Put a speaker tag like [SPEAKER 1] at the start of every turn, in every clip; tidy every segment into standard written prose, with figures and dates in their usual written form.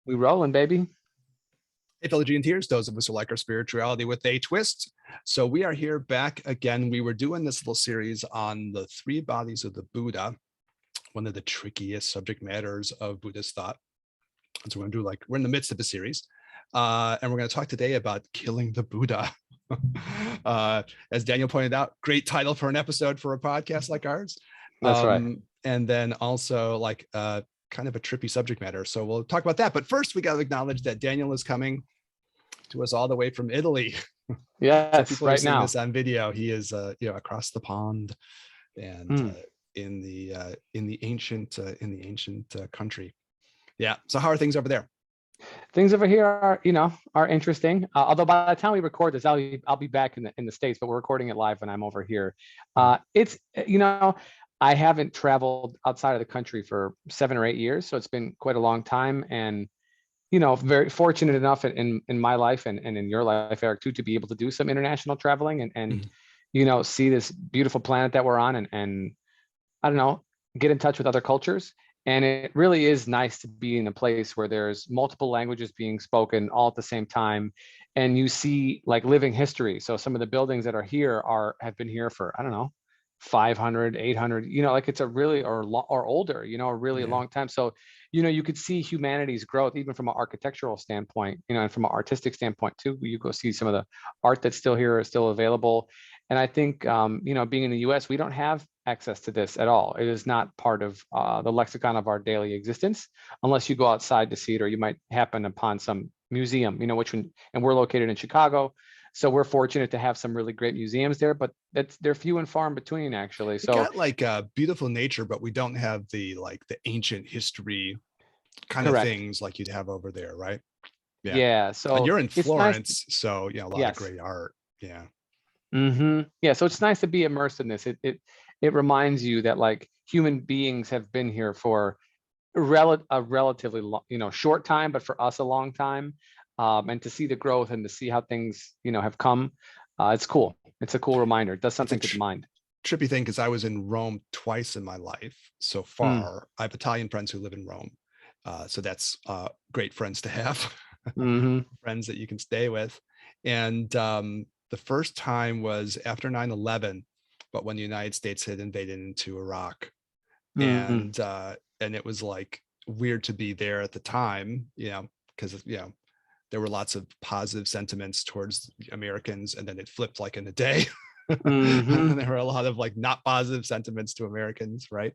[SPEAKER 1] We rolling, baby.
[SPEAKER 2] Hey, fellow Geneteers, those of us who like our spirituality with a twist. So we are here back again. We were doing this little series on the three bodies of the Buddha, one of the trickiest subject matters of Buddhist thought. And so we're going to do we're in the midst of a series. And we're going to talk today about killing the Buddha. As Daniel pointed out, great title for an episode for a podcast like ours.
[SPEAKER 1] That's right.
[SPEAKER 2] And then also kind of a trippy subject matter. So we'll talk about that. But first, we got to acknowledge that Daniel is coming to us all the way from Italy.
[SPEAKER 1] Yes,
[SPEAKER 2] so people
[SPEAKER 1] right
[SPEAKER 2] are seeing
[SPEAKER 1] now.
[SPEAKER 2] this on video. He is, across the pond, and in the ancient country. Yeah. So how are things over there?
[SPEAKER 1] Things over here are interesting. Although by the time we record this, I'll be back in the States, but we're recording it live when I'm over here. It's I haven't traveled outside of the country for 7 or 8 years, so it's been quite a long time. And very fortunate enough in my life and in your life, Eric, too, to be able to do some international traveling and see this beautiful planet that we're on and I don't know, get in touch with other cultures. And it really is nice to be in a place where there's multiple languages being spoken all at the same time. And you see like living history. So some of the buildings that are here have been here for, I don't know, 500, 800, like it's a really, or older, a really long time. So, you could see humanity's growth, even from an architectural standpoint, and from an artistic standpoint too. You go see some of the art that's still here is still available. And I think, being in the US, we don't have access to this at all. It is not part of the lexicon of our daily existence, unless you go outside to see it, or you might happen upon some museum, and we're located in Chicago. So we're fortunate to have some really great museums there, but they're few and far in between, actually. So
[SPEAKER 2] we got beautiful nature, but we don't have the ancient history kind
[SPEAKER 1] correct.
[SPEAKER 2] of things like you'd have over there, right?
[SPEAKER 1] Yeah. So
[SPEAKER 2] and you're in Florence,
[SPEAKER 1] nice
[SPEAKER 2] so a lot of great art. Yeah.
[SPEAKER 1] Yeah. So it's nice to be immersed in this. It reminds you that like human beings have been here for a relatively short time, but for us a long time. And to see the growth and to see how things have come, it's cool. It's a cool reminder. It does something to the mind.
[SPEAKER 2] Trippy thing, because I was in Rome twice in my life so far. I have Italian friends who live in Rome, so that's great friends to have. Friends that you can stay with. And the first time was after 9/11, but when the United States had invaded into Iraq, and it was like weird to be there at the time, because there were lots of positive sentiments towards Americans, and then it flipped like in a day. And there were a lot of not positive sentiments to Americans, right?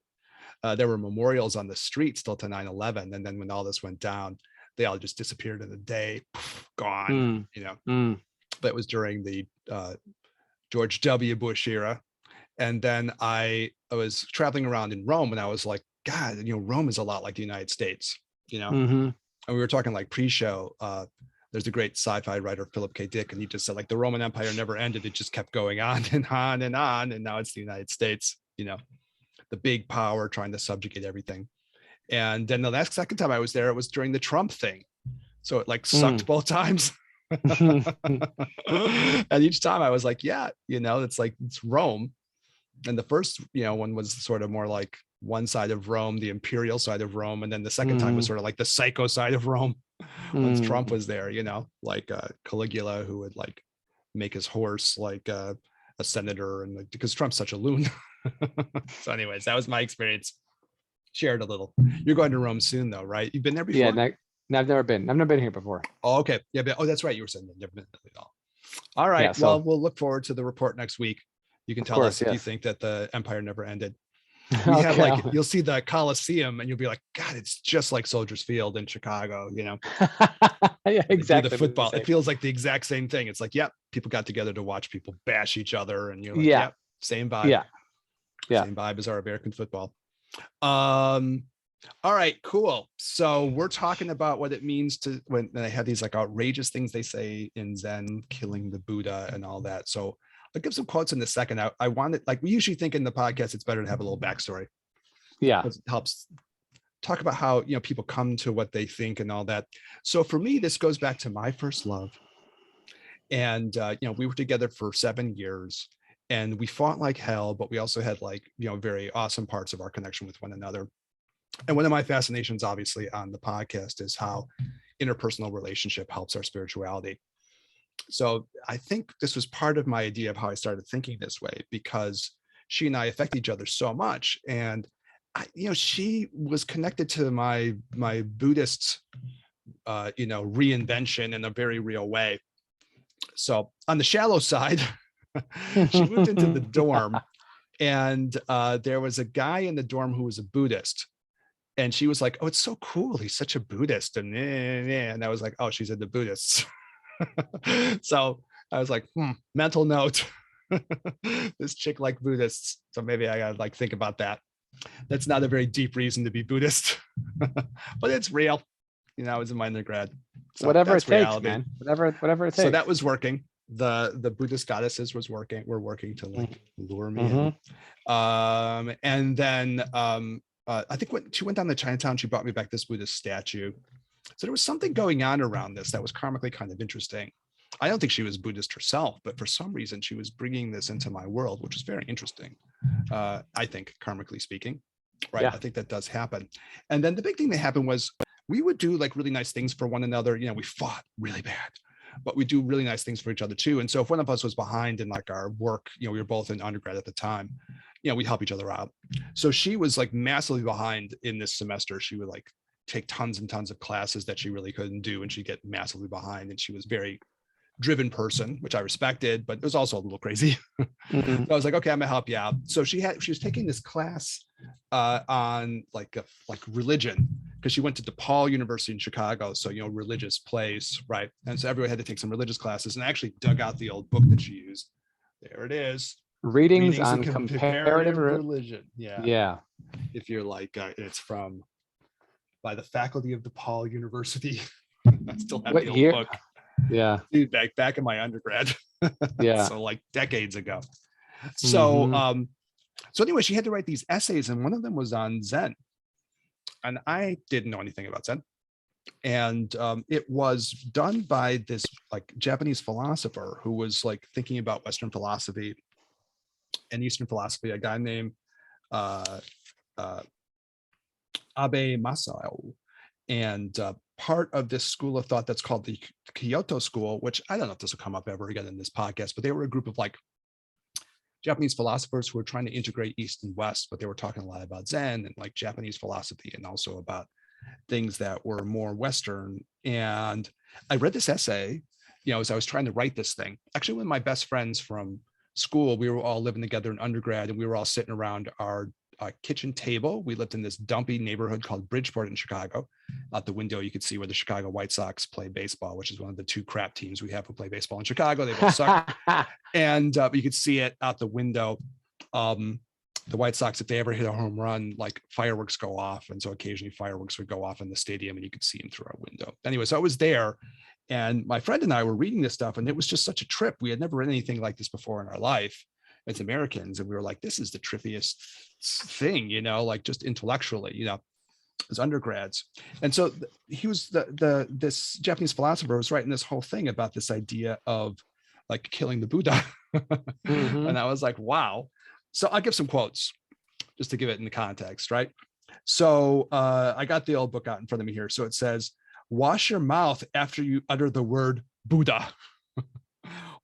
[SPEAKER 2] There were memorials on the street still to 9/11, and then when all this went down, they all just disappeared in a day, gone. But it was during the George W. Bush era. And then I was traveling around in Rome, and I was like, God, Rome is a lot like the United States, And we were talking pre-show. There's a great sci-fi writer, Philip K. Dick, and he just said the Roman Empire never ended. It just kept going on and on and on. And now it's the United States, the big power trying to subjugate everything. And then the second time I was there, it was during the Trump thing. So it sucked both times. And each time I was like, yeah, it's Rome. And the first one was sort of more like one side of Rome, the imperial side of Rome, and then the second time was sort of like the psycho side of Rome. Once Trump was there, Caligula, who would make his horse a senator, and because Trump's such a loon. So anyways, that was my experience. Shared a little. You're going to Rome soon though, right? You've been there before?
[SPEAKER 1] Yeah, I've never been here before.
[SPEAKER 2] Oh, okay. Yeah, but, that's right. You were saying you've never been at all. All right. Yeah, so, well, we'll look forward to the report next week. You can tell us if you think that the empire never ended. We have you'll see the Colosseum and you'll be like, God, it's just like Soldiers Field in Chicago,
[SPEAKER 1] Yeah, exactly.
[SPEAKER 2] The football. It feels like the exact same thing. It's like, yep, people got together to watch people bash each other, and you're like, yep, same vibe. Yeah. Same vibe as our American football. All right, cool. So we're talking about what it means to when they have these outrageous things they say in Zen, killing the Buddha and all that. So I'll give some quotes in a second. I wanted, we usually think in the podcast, it's better to have a little backstory.
[SPEAKER 1] Yeah.
[SPEAKER 2] It helps talk about how, people come to what they think and all that. So for me, this goes back to my first love. And, we were together for 7 years and we fought like hell, but we also had very awesome parts of our connection with one another. And one of my fascinations, obviously, on the podcast is how, interpersonal relationship helps our spirituality. So I think this was part of my idea of how I started thinking this way, because she and I affect each other so much. And she was connected to my Buddhist, reinvention in a very real way. So on the shallow side, she moved into the dorm, and there was a guy in the dorm who was a Buddhist. And she was like, "Oh, it's so cool. He's such a Buddhist." And I was like, "Oh, she's into Buddhists." So I was like, mental note. This chick like Buddhists. So maybe I gotta think about that. That's not a very deep reason to be Buddhist, but it's real. I was in my undergrad. So
[SPEAKER 1] Whatever it takes,
[SPEAKER 2] reality.
[SPEAKER 1] man. Whatever it takes.
[SPEAKER 2] So that was working. The Buddhist goddesses were working to lure me in. And then I think when she went down to Chinatown, she brought me back this Buddhist statue. So there was something going on around this that was karmically kind of interesting. I don't think she was Buddhist herself, but for some reason she was bringing this into my world, which was very interesting. I think, karmically speaking, right? Yeah. I think that does happen. And then the big thing that happened was we would do really nice things for one another. We fought really bad, but we do really nice things for each other too. And so if one of us was behind in our work, we were both in undergrad at the time, we'd help each other out. So she was massively behind in this semester. She would take tons and tons of classes that she really couldn't do, and she'd get massively behind. And she was very driven person, which I respected, but it was also a little crazy. So I was like, okay, I'm gonna help you out. So she was taking this class on religion, because she went to DePaul University in Chicago. So, religious place, right? And so everyone had to take some religious classes, and I actually dug out the old book that she used. There it is.
[SPEAKER 1] Readings on comparative
[SPEAKER 2] religion. Yeah.
[SPEAKER 1] Yeah.
[SPEAKER 2] If you're it's by the faculty of DePaul University. I still have the old book.
[SPEAKER 1] Yeah.
[SPEAKER 2] Dude, back in my undergrad.
[SPEAKER 1] Yeah.
[SPEAKER 2] So decades ago. So so anyway, she had to write these essays, and one of them was on Zen. And I didn't know anything about Zen. And it was done by this Japanese philosopher who was thinking about Western philosophy and Eastern philosophy, a guy named Abe Masao. And part of this school of thought that's called the Kyoto School, which I don't know if this will come up ever again in this podcast, but they were a group of Japanese philosophers who were trying to integrate East and West, but they were talking a lot about Zen and Japanese philosophy, and also about things that were more Western. And I read this essay, as I was trying to write this thing. Actually, one of my best friends from school, we were all living together in undergrad, and we were all sitting around our kitchen table. We lived in this dumpy neighborhood called Bridgeport in Chicago. Out the window, you could see where the Chicago White Sox play baseball, which is one of the two crap teams we have who play baseball in Chicago. They both suck. And you could see it out the window. The White Sox, if they ever hit a home run, fireworks go off. And so occasionally fireworks would go off in the stadium, and you could see them through our window. Anyway, so I was there, and my friend and I were reading this stuff, and it was just such a trip. We had never read anything like this before in our life as Americans. And we were like, this is the trippiest thing, just intellectually, as undergrads. And so he was this Japanese philosopher was writing this whole thing about this idea of killing the Buddha. And I was like, wow. So I'll give some quotes just to give it in the context, right? So I got the old book out in front of me here. So it says, wash your mouth after you utter the word Buddha.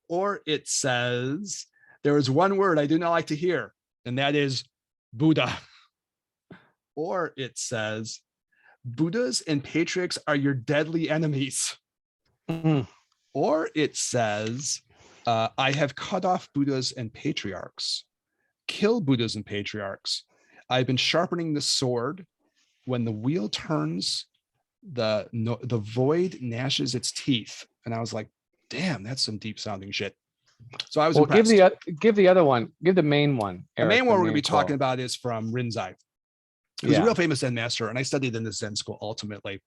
[SPEAKER 2] Or it says, there is one word I do not like to hear, and that is Buddha. Or it says, Buddhas and patriarchs are your deadly enemies. Or it says, I have cut off Buddhas and patriarchs. Kill Buddhas and patriarchs. I've been sharpening the sword. When the wheel turns, the void gnashes its teeth. And I was like, damn, that's some deep sounding shit. So I was impressed.
[SPEAKER 1] Give the other one. Give the main one.
[SPEAKER 2] Eric, the main one we're going to be talking about is from Rinzai. He was a real famous Zen master, and I studied in the Zen school ultimately,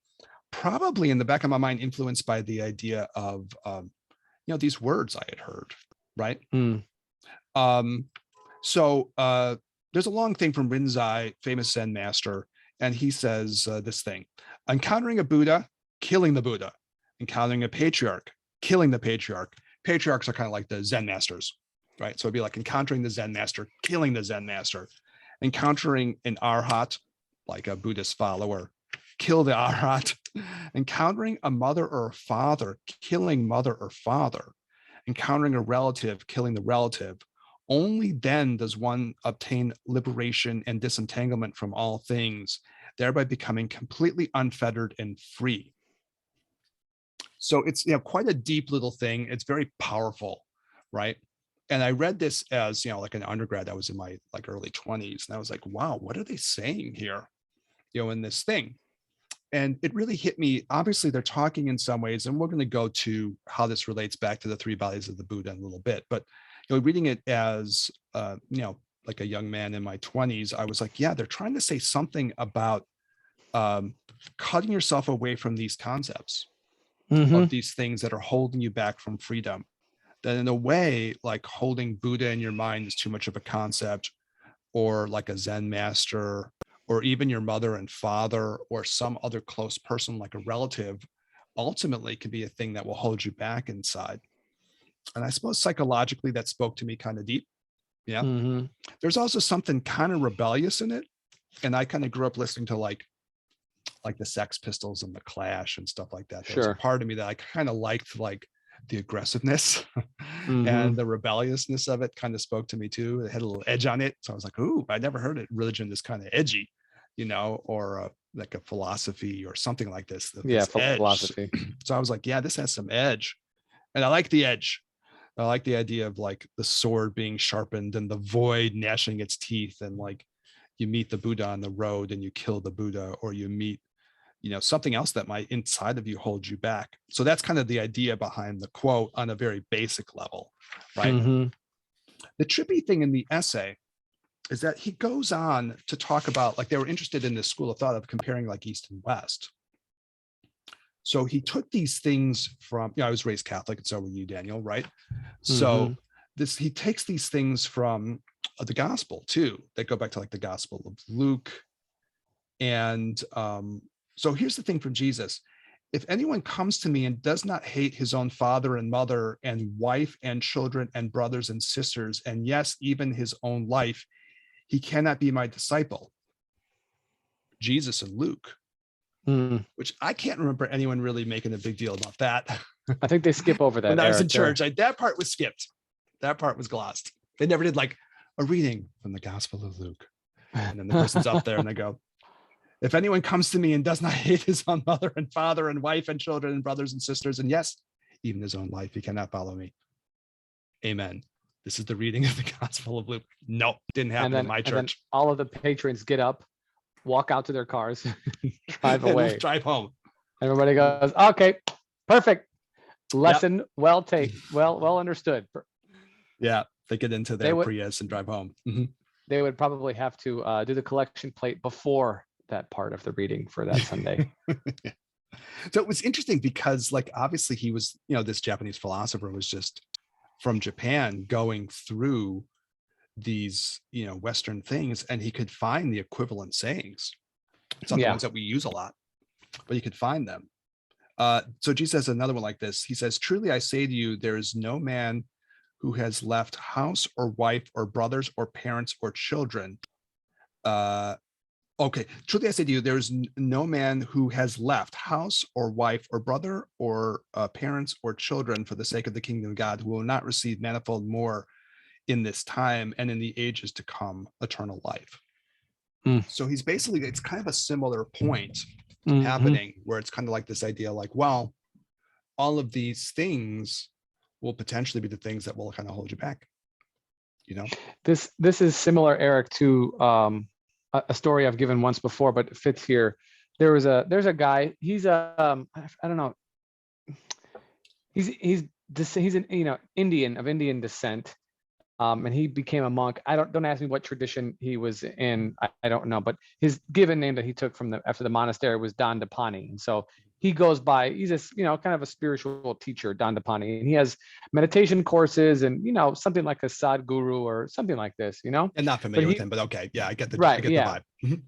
[SPEAKER 2] probably in the back of my mind influenced by the idea of, these words I had heard, right? So there's a long thing from Rinzai, famous Zen master, and he says this thing: encountering a Buddha, killing the Buddha; encountering a patriarch, killing the patriarch. Patriarchs are kind of like the Zen masters, right? So it'd be like encountering the Zen master, killing the Zen master; encountering an arhat, like a Buddhist follower, kill the Arhat, encountering a mother or a father, killing mother or father, encountering a relative, killing the relative. Only then does one obtain liberation and disentanglement from all things, thereby becoming completely unfettered and free. So it's, quite a deep little thing. It's very powerful, right? And I read this as, like an undergrad. I was in my like early 20s, and I was like, wow, what are they saying here, in this thing? And it really hit me. Obviously, they're talking in some ways, and we're going to go to how this relates back to the three bodies of the Buddha in a little bit. But reading it as like a young man in my 20s, I was like, yeah, they're trying to say something about cutting yourself away from these concepts of these things that are holding you back from freedom. That in a way, like holding Buddha in your mind is too much of a concept, or like a Zen master, or even your mother and father, or some other close person like a relative, ultimately can be a thing that will hold you back inside. And I suppose psychologically that spoke to me kind of deep. Yeah. There's also something kind of rebellious in it. And I kind of grew up listening to like the Sex Pistols and the Clash and stuff like that. There was a part of me that I kind of liked, like the aggressiveness and the rebelliousness of it kind of spoke to me too. It had a little edge on it. So I was like, ooh, I never heard it. Religion is kind of edgy, or like a philosophy or something like this.
[SPEAKER 1] Yeah,
[SPEAKER 2] this
[SPEAKER 1] philosophy.
[SPEAKER 2] So I was like, yeah, this has some edge. And I like the edge. I like the idea of like the sword being sharpened and the void gnashing its teeth, and like you meet the Buddha on the road and you kill the Buddha, or you meet something else that might inside of you hold you back. So that's kind of the idea behind the quote on a very basic level, right? The trippy thing in the essay is that he goes on to talk about, like, they were interested in this school of thought of comparing like East and West. So he took these things from, I was raised Catholic, and so were you, Daniel, right? So he takes these things from the gospel too, that go back to like the Gospel of Luke. And so here's the thing from Jesus. If anyone comes to me and does not hate his own father and mother and wife and children and brothers and sisters, and yes, even his own life, he cannot be my disciple. Jesus and Luke, which I can't remember anyone really making a big deal about that.
[SPEAKER 1] I think they skip over that.
[SPEAKER 2] When I was in church, that part was skipped. That part was glossed. They never did like a reading from the Gospel of Luke. And then the person's up there and they go, if anyone comes to me and does not hate his own mother and father and wife and children and brothers and sisters, and yes, even his own life, he cannot follow me. Amen. This is the reading of the Gospel of Luke. No, didn't happen in my church. And then
[SPEAKER 1] all of the patrons get up, walk out to their cars, drive away,
[SPEAKER 2] drive home.
[SPEAKER 1] Everybody goes, okay, perfect. Lesson well taken, well understood.
[SPEAKER 2] Yeah, they get into their Prius and drive home.
[SPEAKER 1] They would probably have to do the collection plate before that part of the reading for that Sunday.
[SPEAKER 2] So it was interesting because, like, obviously he was, this Japanese philosopher was just from Japan going through these, Western things, and he could find the equivalent sayings. It's not the ones that we use a lot, but he could find them. So Jesus has another one like this. He says, truly I say to you, there is no man who has left house or wife or brothers or parents or children. Truly I say to you, there is no man who has left house or wife or brother or parents or children for the sake of the kingdom of God, who will not receive manifold more in this time and in the ages to come eternal life. So he's basically, it's kind of a similar point happening, where it's kind of like this idea, like, well, all of these things will potentially be the things that will kind of hold you back.
[SPEAKER 1] This is similar, Eric, to a story I've given once before, but it fits here. There's a guy. He's I don't know. He's an Indian of Indian descent, and he became a monk. Don't ask me what tradition he was in. I don't know, but his given name that he took after the monastery was Dandapani, and so he goes by. He's a kind of a spiritual teacher, Dandapani, and he has meditation courses and something like a Sadguru or something like this.
[SPEAKER 2] And not familiar with him, but okay, yeah, I get the
[SPEAKER 1] right,
[SPEAKER 2] the vibe.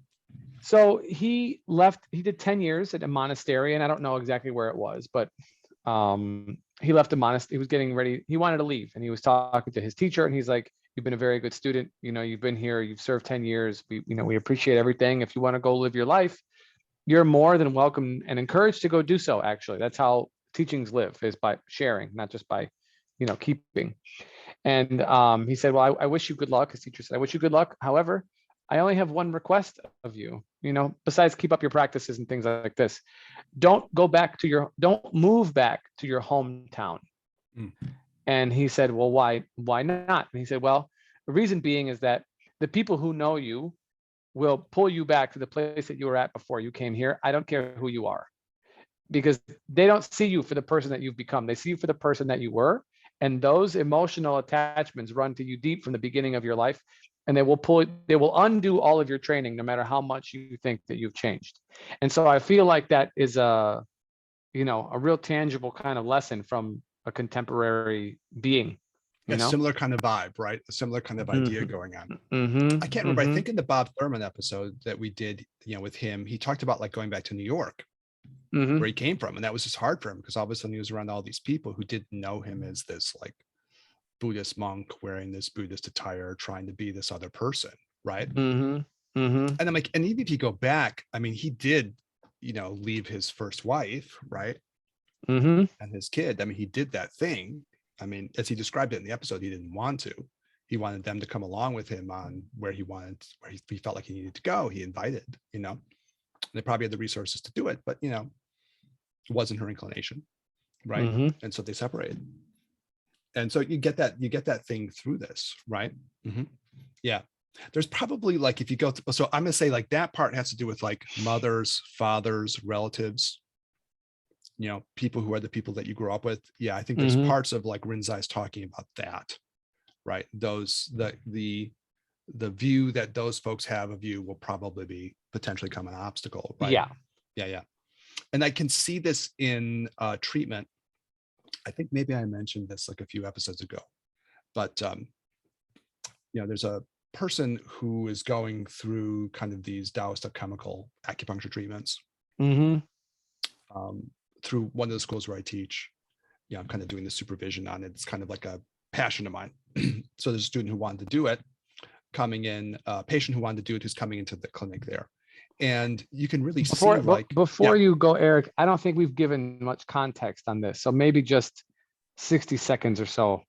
[SPEAKER 1] So he left. He did 10 years at a monastery, and I don't know exactly where it was, but he left the monastery. He was getting ready. He wanted to leave, and he was talking to his teacher, and he's like, "You've been a very good student. You've been here. You've served 10 years. We appreciate everything. If you want to go live your life, you're more than welcome and encouraged to go do so. Actually, that's how teachings live, is by sharing, not just by, keeping. And he said, well, I wish you good luck. His teacher said, I wish you good luck. However, I only have one request of you, besides keep up your practices and things like this. Don't move back to your hometown.
[SPEAKER 2] Mm.
[SPEAKER 1] And he said, well, why not? And he said, well, the reason being is that the people who know you will pull you back to the place that you were at before you came here. I don't care who you are, because they don't see you for the person that you've become. They see you for the person that you were. And those emotional attachments run to you deep from the beginning of your life. And they will undo all of your training, no matter how much you think that you've changed. And so I feel like that is a real tangible kind of lesson from a contemporary being.
[SPEAKER 2] A similar kind of vibe, right? A similar kind of idea going on.
[SPEAKER 1] Mm-hmm.
[SPEAKER 2] I can't remember. I think in the Bob Thurman episode that we did, with him, he talked about like going back to New York, where he came from. And that was just hard for him, because all of a sudden he was around all these people who didn't know him as this like Buddhist monk wearing this Buddhist attire, trying to be this other person, right? And I'm like, and even if you go back, I mean, he did, leave his first wife, right? And his kid. I mean, he did that thing. I mean, as he described it in the episode, he didn't want to. He wanted them to come along with him on where he felt like he needed to go. He invited, they probably had the resources to do it, but it wasn't her inclination, right? And so they separated. And so you get that thing through this, right? Yeah. There's probably like, if you go so I'm gonna say like that part has to do with like mothers, fathers, relatives, people who are the people that you grew up with. Yeah, I think there's parts of like Rinzai's talking about that, right? Those the view that those folks have of you will probably be potentially become an obstacle, right? Yeah. And I can see this in treatment. I think maybe I mentioned this like a few episodes ago, but there's a person who is going through kind of these Taoist chemical acupuncture treatments. Through one of the schools where I teach. I'm kind of doing the supervision on it. It's kind of like a passion of mine. So there's a student who wanted to do it, coming in, a patient who wanted to do it, who's coming into the clinic there. And you can really see like
[SPEAKER 1] before you go, Eric, I don't think we've given much context on this. So maybe just 60 seconds or so.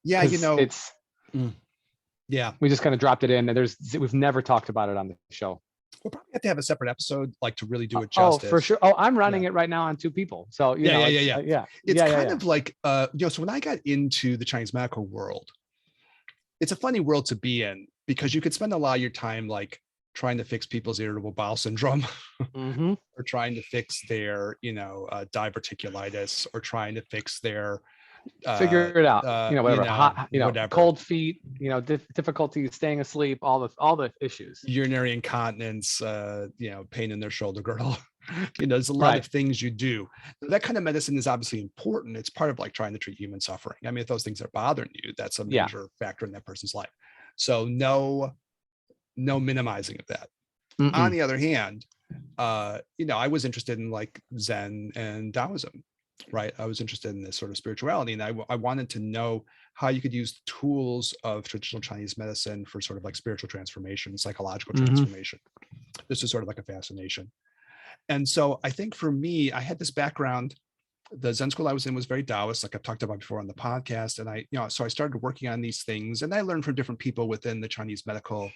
[SPEAKER 2] Yeah, it's
[SPEAKER 1] we just kind of dropped it in, and we've never talked about it on the show.
[SPEAKER 2] We'll probably have to have a separate episode, like to really do it justice.
[SPEAKER 1] Oh, for sure. Oh, I'm running it right now on 2 people. So
[SPEAKER 2] it's kind of like so when I got into the Chinese medical world, it's a funny world to be in, because you could spend a lot of your time like trying to fix people's irritable bowel syndrome, or trying to fix their diverticulitis, or trying to fix their
[SPEAKER 1] figure it out, whatever, hot,
[SPEAKER 2] whatever.
[SPEAKER 1] Cold feet, difficulty staying asleep, all the issues,
[SPEAKER 2] urinary incontinence, pain in their shoulder girdle. There's a lot of things you do. That kind of medicine is obviously important. It's part of like trying to treat human suffering. I mean, if those things are bothering you, that's a major factor in that person's life. So no minimizing of that. On the other hand, I was interested in like Zen and Taoism, right? I was interested in this sort of spirituality, and I wanted to know how you could use the tools of traditional Chinese medicine for sort of like spiritual transformation, psychological transformation. This is sort of like a fascination. And so I think for me, I had this background. The Zen school I was in was very Taoist, like I've talked about before on the podcast. And so I started working on these things, and I learned from different people within the Chinese medical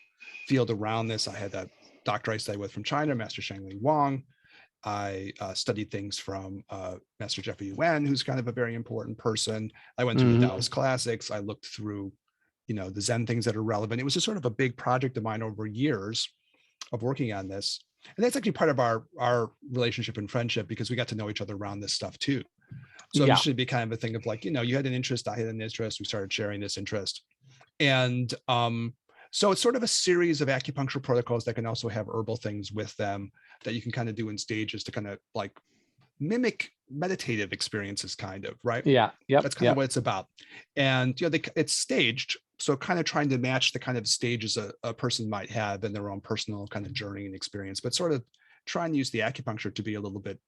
[SPEAKER 2] field around this. I had a doctor I studied with from China, Master Shangli Wang. I studied things from Master Jeffrey Yuan, who's kind of a very important person. I went through the Taoist classics. I looked through, the Zen things that are relevant. It was just sort of a big project of mine over years of working on this. And that's actually part of our relationship and friendship, because we got to know each other around this stuff too. So it should be kind of a thing of like, you had an interest, I had an interest, we started sharing this interest. And so it's sort of a series of acupuncture protocols that can also have herbal things with them that you can kind of do in stages to kind of like mimic meditative experiences, kind of, right? That's kind of what it's about. And it's staged, so kind of trying to match the kind of stages a person might have in their own personal kind of journey and experience, but sort of trying to use the acupuncture to be a little bit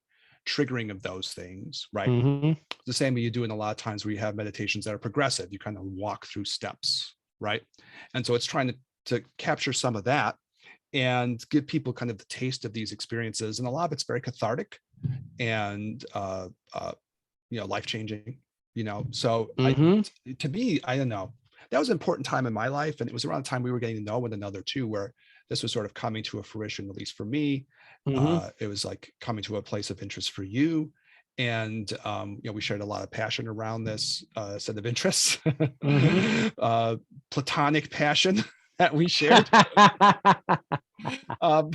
[SPEAKER 2] triggering of those things, right? The same way you do in a lot of times where you have meditations that are progressive, you kind of walk through steps, right? And so it's trying to capture some of that and give people kind of the taste of these experiences. And a lot of it's very cathartic and life-changing, So
[SPEAKER 1] Mm-hmm.
[SPEAKER 2] to me, I don't know, that was an important time in my life. And it was around the time we were getting to know one another too, where this was sort of coming to a fruition, at least for me.
[SPEAKER 1] Mm-hmm.
[SPEAKER 2] It was like coming to a place of interest for you. And we shared a lot of passion around this set of interests,
[SPEAKER 1] Mm-hmm.
[SPEAKER 2] platonic passion that we shared. Um,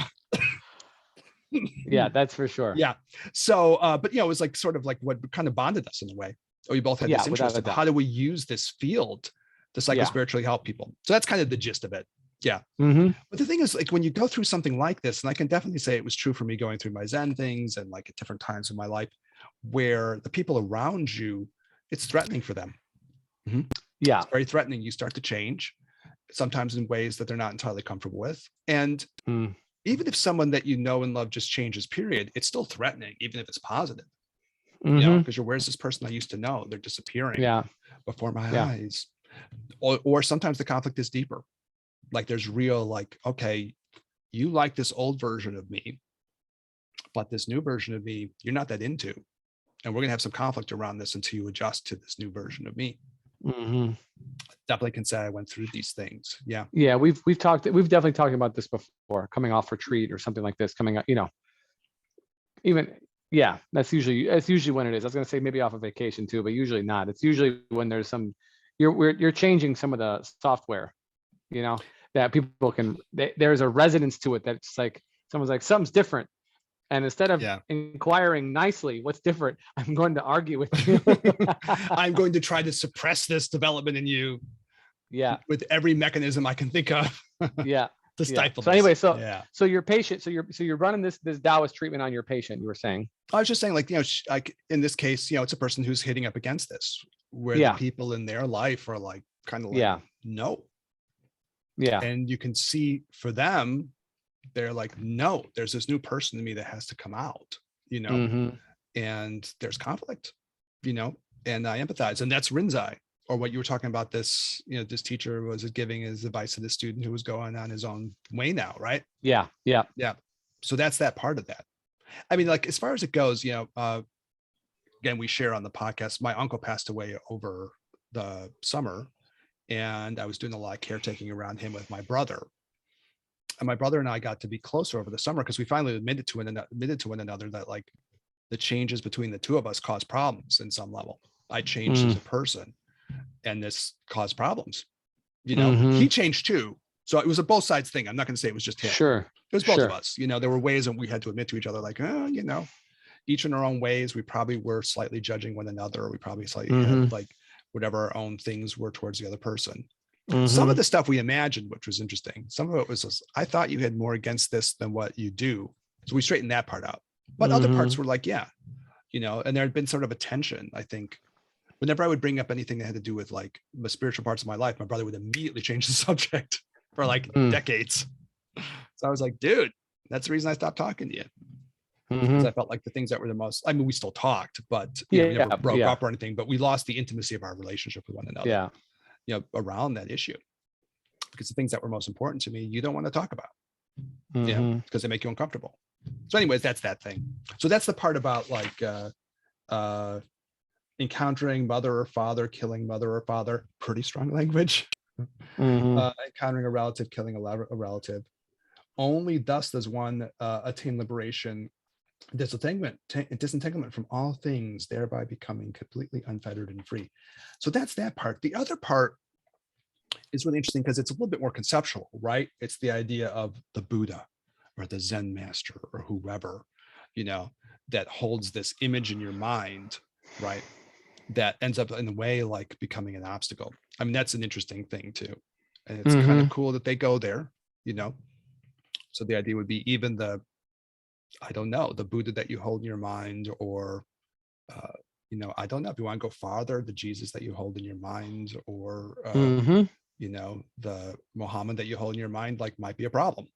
[SPEAKER 1] Yeah, that's for sure.
[SPEAKER 2] yeah. So, but it was like sort of like what kind of bonded us in a way. We both had
[SPEAKER 1] Yeah,
[SPEAKER 2] this
[SPEAKER 1] without
[SPEAKER 2] interest
[SPEAKER 1] a
[SPEAKER 2] of
[SPEAKER 1] doubt.
[SPEAKER 2] how do we use this field to
[SPEAKER 1] Yeah.
[SPEAKER 2] psychospiritually help people. So that's kind of the gist of it. Yeah.
[SPEAKER 1] Mm-hmm.
[SPEAKER 2] But the thing is, like, when you go through something like this, and I can definitely say it was true for me going through my Zen things and like at different times in my life, where the people around you, it's threatening for them.
[SPEAKER 1] Yeah.
[SPEAKER 2] It's very threatening. You start to change, sometimes in ways that they're not entirely comfortable with. And
[SPEAKER 1] Mm.
[SPEAKER 2] even if someone that you know and love just changes, period, it's still threatening, even if it's positive,
[SPEAKER 1] Mm-hmm.
[SPEAKER 2] because where's this person I used to know? They're disappearing
[SPEAKER 1] Yeah.
[SPEAKER 2] before my
[SPEAKER 1] Yeah.
[SPEAKER 2] eyes. Or sometimes the conflict is deeper. Like there's real, like, okay, you like this old version of me, but this new version of me, you're not that into. And we're going to have some conflict around this until you adjust to this new version of me.
[SPEAKER 1] Mm-hmm.
[SPEAKER 2] Definitely can say I went through these things. Yeah.
[SPEAKER 1] Yeah, we've definitely talked about this before, coming off retreat or something like this, coming up, even, yeah, that's usually when it is. I was gonna say maybe off of vacation too, but usually not. It's usually when there's you're changing some of the software, that people can, there's a resonance to it that's like, someone's like, something's different. And instead of
[SPEAKER 2] Yeah.
[SPEAKER 1] inquiring nicely, what's different, I'm going to argue with you.
[SPEAKER 2] I'm going to try to suppress this development in you
[SPEAKER 1] Yeah.
[SPEAKER 2] with every mechanism I can think of.
[SPEAKER 1] Yeah.
[SPEAKER 2] To
[SPEAKER 1] Yeah.
[SPEAKER 2] stifle
[SPEAKER 1] So
[SPEAKER 2] this.
[SPEAKER 1] anyway,
[SPEAKER 2] Yeah.
[SPEAKER 1] so your patient, so you're running this Taoist treatment on your patient, you were saying.
[SPEAKER 2] I was just saying, like, like in this case, it's a person who's hitting up against this, where the
[SPEAKER 1] Yeah.
[SPEAKER 2] people in their life are like, kind of like,
[SPEAKER 1] Yeah.
[SPEAKER 2] no.
[SPEAKER 1] Yeah.
[SPEAKER 2] And you can see for them, they're like, no, there's this new person in me that has to come out,
[SPEAKER 1] Mm-hmm.
[SPEAKER 2] and there's conflict, and I empathize. And that's Rinzai, or what you were talking about. This, this teacher was giving his advice to this student who was going on his own way now, right?
[SPEAKER 1] Yeah. Yeah.
[SPEAKER 2] Yeah. So that's that part of that. I mean, like, as far as it goes, again, we share on the podcast. My uncle passed away over the summer, and I was doing a lot of caretaking around him with my brother. And my brother and I got to be closer over the summer because we finally admitted to one another that, like, the changes between the two of us caused problems in some level. I changed as a person, and this caused problems. He changed too. So it was a both sides thing. I'm not going to say it was just him.
[SPEAKER 1] Sure.
[SPEAKER 2] It was both of us. There were ways that we had to admit to each other, like, each in our own ways. We probably were slightly judging one another. We probably slightly had, like, whatever our own things were towards the other person. Some of the stuff we imagined, which was interesting. Some of it was just, I thought you had more against this than what you do. So we straightened that part out. But other parts were like, yeah, and there had been sort of a tension, I think. Whenever I would bring up anything that had to do with, like, the spiritual parts of my life, my brother would immediately change the subject for like decades. So I was like, dude, that's the reason I stopped talking to you. Because I felt like the things that were the most, I mean, we still talked, but we never broke up or anything, but we lost the intimacy of our relationship with one another, around that issue. Because the things that were most important to me, you don't want to talk about, because they make you uncomfortable. So anyways, that's that thing. So that's the part about, like, encountering mother or father, killing mother or father, pretty strong language. Encountering a relative, killing a relative. Only thus does one attain liberation, disentanglement from all things, thereby becoming completely unfettered and free. So that's that part. The other part is really interesting because it's a little bit more conceptual, right? It's the idea of the Buddha or the Zen master or whoever, that holds this image in your mind, right? That ends up in a way like becoming an obstacle. I mean, that's an interesting thing too. And it's kind of cool that they go there, So the idea would be even the Buddha that you hold in your mind, or, I don't know, if you want to go farther, the Jesus that you hold in your mind, or, the Muhammad that you hold in your mind, like, might be a problem.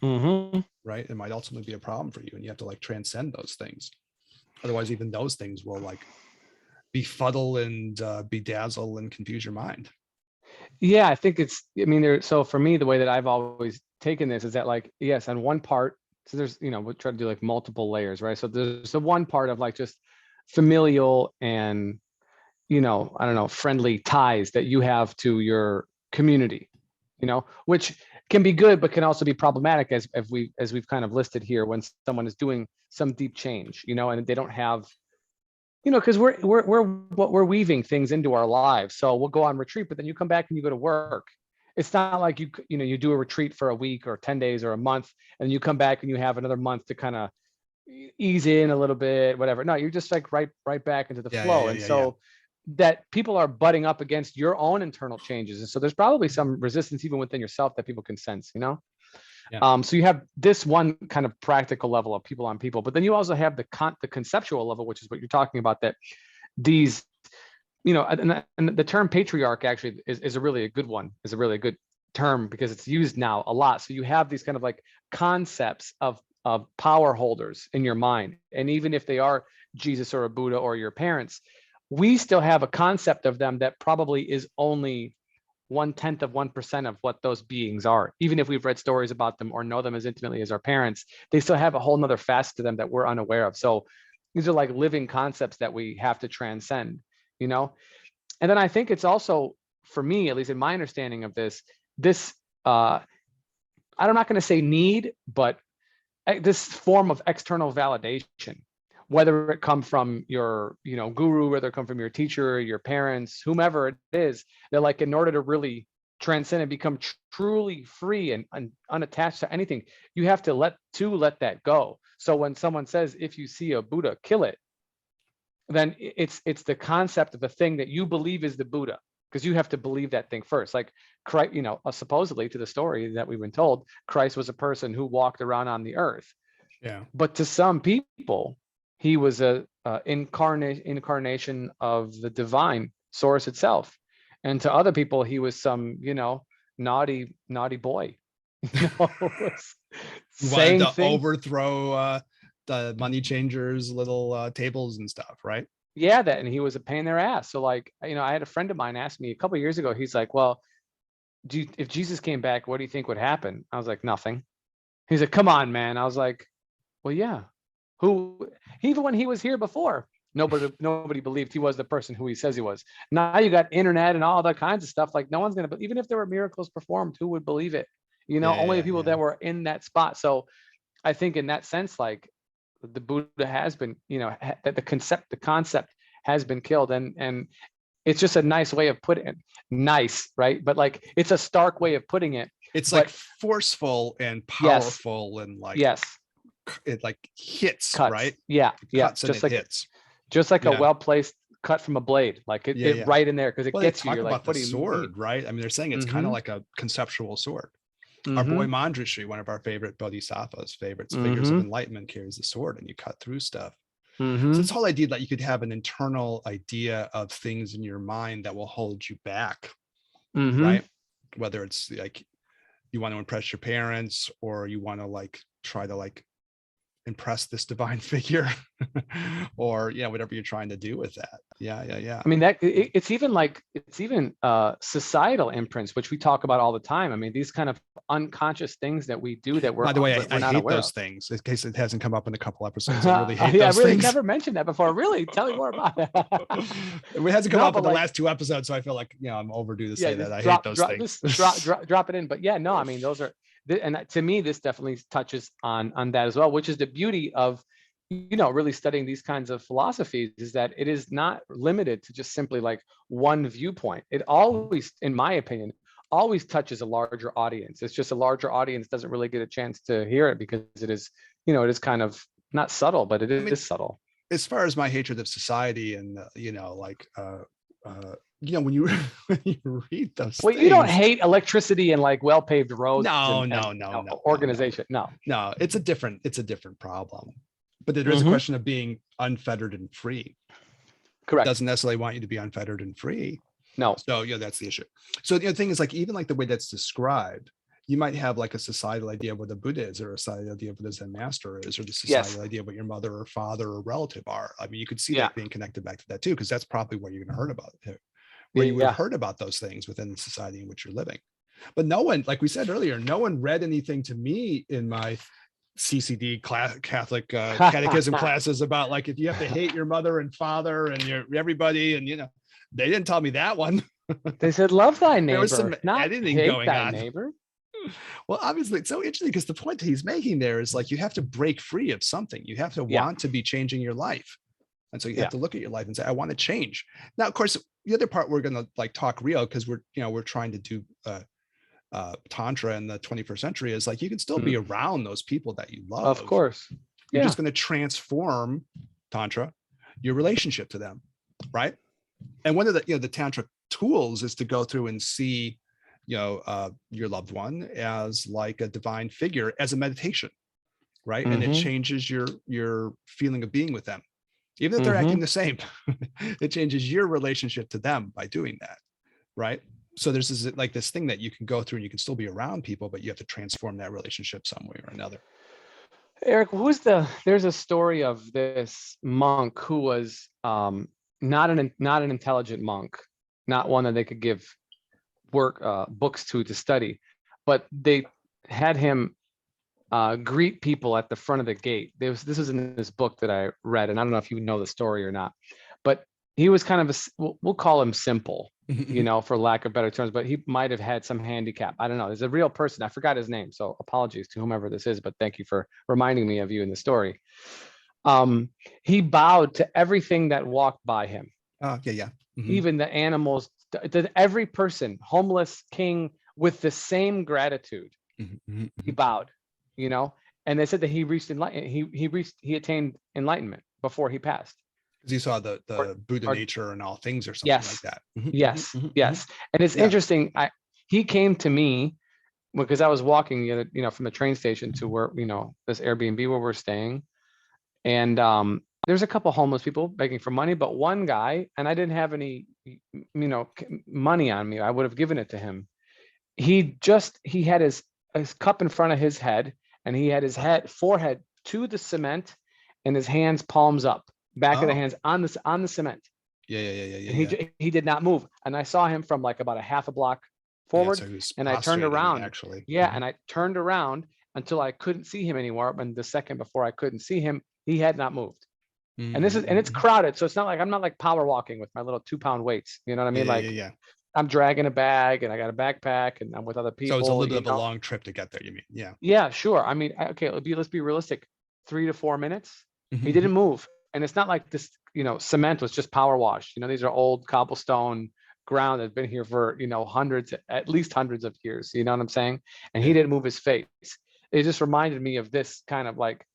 [SPEAKER 2] Right? It might ultimately be a problem for you. And you have to, like, transcend those things. Otherwise, even those things will, like, befuddle and bedazzle and confuse your mind.
[SPEAKER 1] Yeah, I think so for me, the way that I've always taken this is that like, yes, on one part, so there's, we'll try to do like multiple layers, right? So there's the one part of like just familial and, I don't know, friendly ties that you have to your community, which can be good, but can also be problematic as we've kind of listed here when someone is doing some deep change, and they don't have, because we're weaving things into our lives. So we'll go on retreat, but then you come back and you go to work. It's not like you do a retreat for a week or 10 days or a month, and you come back and you have another month to kind of ease in a little bit, whatever. No, you're just like right back into the
[SPEAKER 2] Yeah, yeah,
[SPEAKER 1] flow.
[SPEAKER 2] yeah,
[SPEAKER 1] And
[SPEAKER 2] yeah, yeah.
[SPEAKER 1] so that people are butting up against your own internal changes. And so there's probably some resistance even within yourself that people can sense,
[SPEAKER 2] Yeah.
[SPEAKER 1] So you have this one kind of practical level of people on people, but then you also have the conceptual level, which is what you're talking about, that these, and the term patriarch actually is a really a good one, is a really good term because it's used now a lot. So you have these kind of like concepts of power holders in your mind. And even if they are Jesus or a Buddha or your parents, we still have a concept of them that probably is only 1/10 of 1% of what those beings are. Even if we've read stories about them or know them as intimately as our parents, they still have a whole nother facet to them that we're unaware of. So these are like living concepts that we have to transcend, you know? And then I think it's also, for me, at least in my understanding of this, I'm not going to say need, but this form of external validation, whether it come from your, guru, whether it come from your teacher, your parents, whomever it is, they're like, in order to really transcend and become truly free and unattached to anything, you have to let that go. So when someone says, if you see a Buddha, kill it, then it's the concept of the thing that you believe is the Buddha, because you have to believe that thing first. Like Christ, supposedly, to the story that we've been told, Christ was a person who walked around on the earth.
[SPEAKER 2] Yeah.
[SPEAKER 1] But to some people, he was a incarnation of the divine source itself, and to other people, he was some naughty boy.
[SPEAKER 2] You wanted
[SPEAKER 1] Saying
[SPEAKER 2] to
[SPEAKER 1] things.
[SPEAKER 2] overthrow the money changers' little tables and stuff, right?
[SPEAKER 1] Yeah, that, and he was a pain in their ass. So like, I had a friend of mine ask me a couple of years ago. He's like, "Well, if Jesus came back, what do you think would happen?" I was like, "Nothing." He's like, "Come on, man." I was like, "Well, yeah. Who, even when he was here before, nobody believed he was the person who he says he was. Now you got internet and all that kinds of stuff. Like no one's gonna, even if there were miracles performed, who would believe it?
[SPEAKER 2] Yeah,
[SPEAKER 1] Only the
[SPEAKER 2] yeah,
[SPEAKER 1] people
[SPEAKER 2] yeah.
[SPEAKER 1] that were in that spot. So I think in that sense, like the Buddha has been, that the concept has been killed, and it's just a nice way of putting it. Nice, right? But like it's a stark way of putting it.
[SPEAKER 2] It's like
[SPEAKER 1] But
[SPEAKER 2] forceful and
[SPEAKER 1] yes,
[SPEAKER 2] powerful and like
[SPEAKER 1] yes,
[SPEAKER 2] it like hits,
[SPEAKER 1] cuts.
[SPEAKER 2] right?
[SPEAKER 1] Yeah,
[SPEAKER 2] It
[SPEAKER 1] yeah.
[SPEAKER 2] cuts and it hits.
[SPEAKER 1] Just like a
[SPEAKER 2] Yeah.
[SPEAKER 1] well-placed cut from a blade, like
[SPEAKER 2] Yeah,
[SPEAKER 1] it
[SPEAKER 2] yeah.
[SPEAKER 1] right in there, because it
[SPEAKER 2] Well, they
[SPEAKER 1] gets you.
[SPEAKER 2] talk
[SPEAKER 1] You're like,
[SPEAKER 2] about the
[SPEAKER 1] what do you mean?
[SPEAKER 2] sword, right? I mean, they're saying it's kind of
[SPEAKER 1] Mm-hmm.
[SPEAKER 2] like a conceptual sword. Our boy
[SPEAKER 1] Mm-hmm.
[SPEAKER 2] Manjushri, one of our favorite bodhisattvas, favorites, figures of
[SPEAKER 1] Mm-hmm.
[SPEAKER 2] enlightenment, carries the sword and you cut through stuff. So
[SPEAKER 1] Mm-hmm.
[SPEAKER 2] this whole idea that you could have an internal idea of things in your mind that will hold you back,
[SPEAKER 1] Mm-hmm.
[SPEAKER 2] right? Whether it's like you want to impress your parents or you want to like try to like impress this divine figure or whatever you're trying to do with that. Yeah.
[SPEAKER 1] I mean, that it's even societal imprints, which we talk about all the time. I mean, these kind of unconscious things that we do that
[SPEAKER 2] By the way,
[SPEAKER 1] we're
[SPEAKER 2] I
[SPEAKER 1] not
[SPEAKER 2] hate
[SPEAKER 1] aware
[SPEAKER 2] those
[SPEAKER 1] of.
[SPEAKER 2] things. In case it hasn't come up in a couple episodes, I really hate
[SPEAKER 1] Yeah, I
[SPEAKER 2] those
[SPEAKER 1] really
[SPEAKER 2] things.
[SPEAKER 1] never mentioned that before. Really, tell me more about that.
[SPEAKER 2] It hasn't come
[SPEAKER 1] No,
[SPEAKER 2] up
[SPEAKER 1] but
[SPEAKER 2] in the
[SPEAKER 1] like,
[SPEAKER 2] last 2 episodes, so I feel like I'm overdue to
[SPEAKER 1] yeah,
[SPEAKER 2] say that
[SPEAKER 1] just
[SPEAKER 2] I hate those things.
[SPEAKER 1] drop it in. But yeah, no, I mean, those are, and to me, this definitely touches on that as well, which is the beauty of really studying these kinds of philosophies, is that it is not limited to just simply like one viewpoint. It always, in my opinion, always touches a larger audience. It's just a larger audience doesn't really get a chance to hear it because it is, it is kind of not subtle, but it
[SPEAKER 2] I mean,
[SPEAKER 1] is subtle.
[SPEAKER 2] as far as my hatred of society and when you when you read those
[SPEAKER 1] Well, you don't
[SPEAKER 2] things,
[SPEAKER 1] hate electricity and like well-paved roads
[SPEAKER 2] no,
[SPEAKER 1] and
[SPEAKER 2] no, no, no, no, no,
[SPEAKER 1] organization. No.
[SPEAKER 2] no. It's a different problem. But there is a
[SPEAKER 1] Mm-hmm.
[SPEAKER 2] question of being unfettered and free.
[SPEAKER 1] Correct.
[SPEAKER 2] Doesn't necessarily want you to be unfettered and free.
[SPEAKER 1] No.
[SPEAKER 2] So that's the issue. So the thing is, like, even like the way that's described, you might have like a societal idea of what a Buddha is, or a societal idea of what a Zen master is, or the
[SPEAKER 1] Yes.
[SPEAKER 2] societal idea of what your mother or father or relative are. I mean, you could see
[SPEAKER 1] Yeah.
[SPEAKER 2] that being connected back to that too, because that's probably where you're going to heard about it, where you would have
[SPEAKER 1] Yeah.
[SPEAKER 2] heard about those things within the society in which you're living. But no one, like we said earlier, no one read anything to me in my CCD Catholic catechism classes about like if you have to hate your mother and father and your everybody, and they didn't tell me that one.
[SPEAKER 1] They said, love thy
[SPEAKER 2] There was
[SPEAKER 1] neighbor,
[SPEAKER 2] some
[SPEAKER 1] not
[SPEAKER 2] editing
[SPEAKER 1] hate
[SPEAKER 2] going
[SPEAKER 1] thy
[SPEAKER 2] on.
[SPEAKER 1] neighbor.
[SPEAKER 2] Well, obviously, it's so interesting because the point he's making there is like you have to break free of something. You have to want to be changing your life. And so you have to look at your life and say, I want to change. Now, of course, the other part we're going to like talk real because we're trying to do Tantra in the 21st century is like you can still be around those people that you love.
[SPEAKER 1] Of course.
[SPEAKER 2] You're just going to transform Tantra, your relationship to them, right? And one of the the Tantra tools is to go through and see your loved one as like a divine figure as a meditation, right? And it changes your feeling of being with them, even if they're acting the same. It changes your relationship to them by doing that, right? So there's this thing that you can go through and you can still be around people, but you have to transform that relationship some way or another.
[SPEAKER 1] Eric, there's a story of this monk who was not an intelligent monk, not one that they could give books to study, but they had him greet people at the front of the gate. This was in this book that I read, and I don't know if you know the story or not, but he was kind of we'll call him simple, for lack of better terms, but he might have had some handicap. I don't know. There's a real person. I forgot his name, so apologies to whomever this is, but thank you for reminding me of you in the story. He bowed to everything that walked by him. Even the animals, to every person, homeless, king, with the same gratitude. He bowed, and they said that he reached he attained enlightenment before he passed.
[SPEAKER 2] Because you saw the Buddha nature and all things or something like that.
[SPEAKER 1] Yes. And it's interesting. He came to me because I was walking from the train station to where, this Airbnb where we're staying. And there's a couple homeless people begging for money, but one guy, and I didn't have any, money on me. I would have given it to him. He had his cup in front of his head, and he had his forehead to the cement and his hands palms up, back of the hands on the cement. He did not move. And I saw him from like about a half a block forward, and I turned around. And I turned around until I couldn't see him anymore. And the second before I couldn't see him, he had not moved. And it's crowded, so it's not like I'm not like power walking with my little 2-pound weights. You know what I mean? I'm dragging a bag, and I got a backpack, and I'm with other people.
[SPEAKER 2] So it's a little bit of a long trip to get there. You mean?
[SPEAKER 1] Yeah, sure. I mean, okay, let's be realistic. 3 to 4 minutes. He didn't move, and it's not like this. Cement was just power washed. These are old cobblestone ground that's been here for at least hundreds of years. You know what I'm saying? And he didn't move his face. It just reminded me of this kind of like,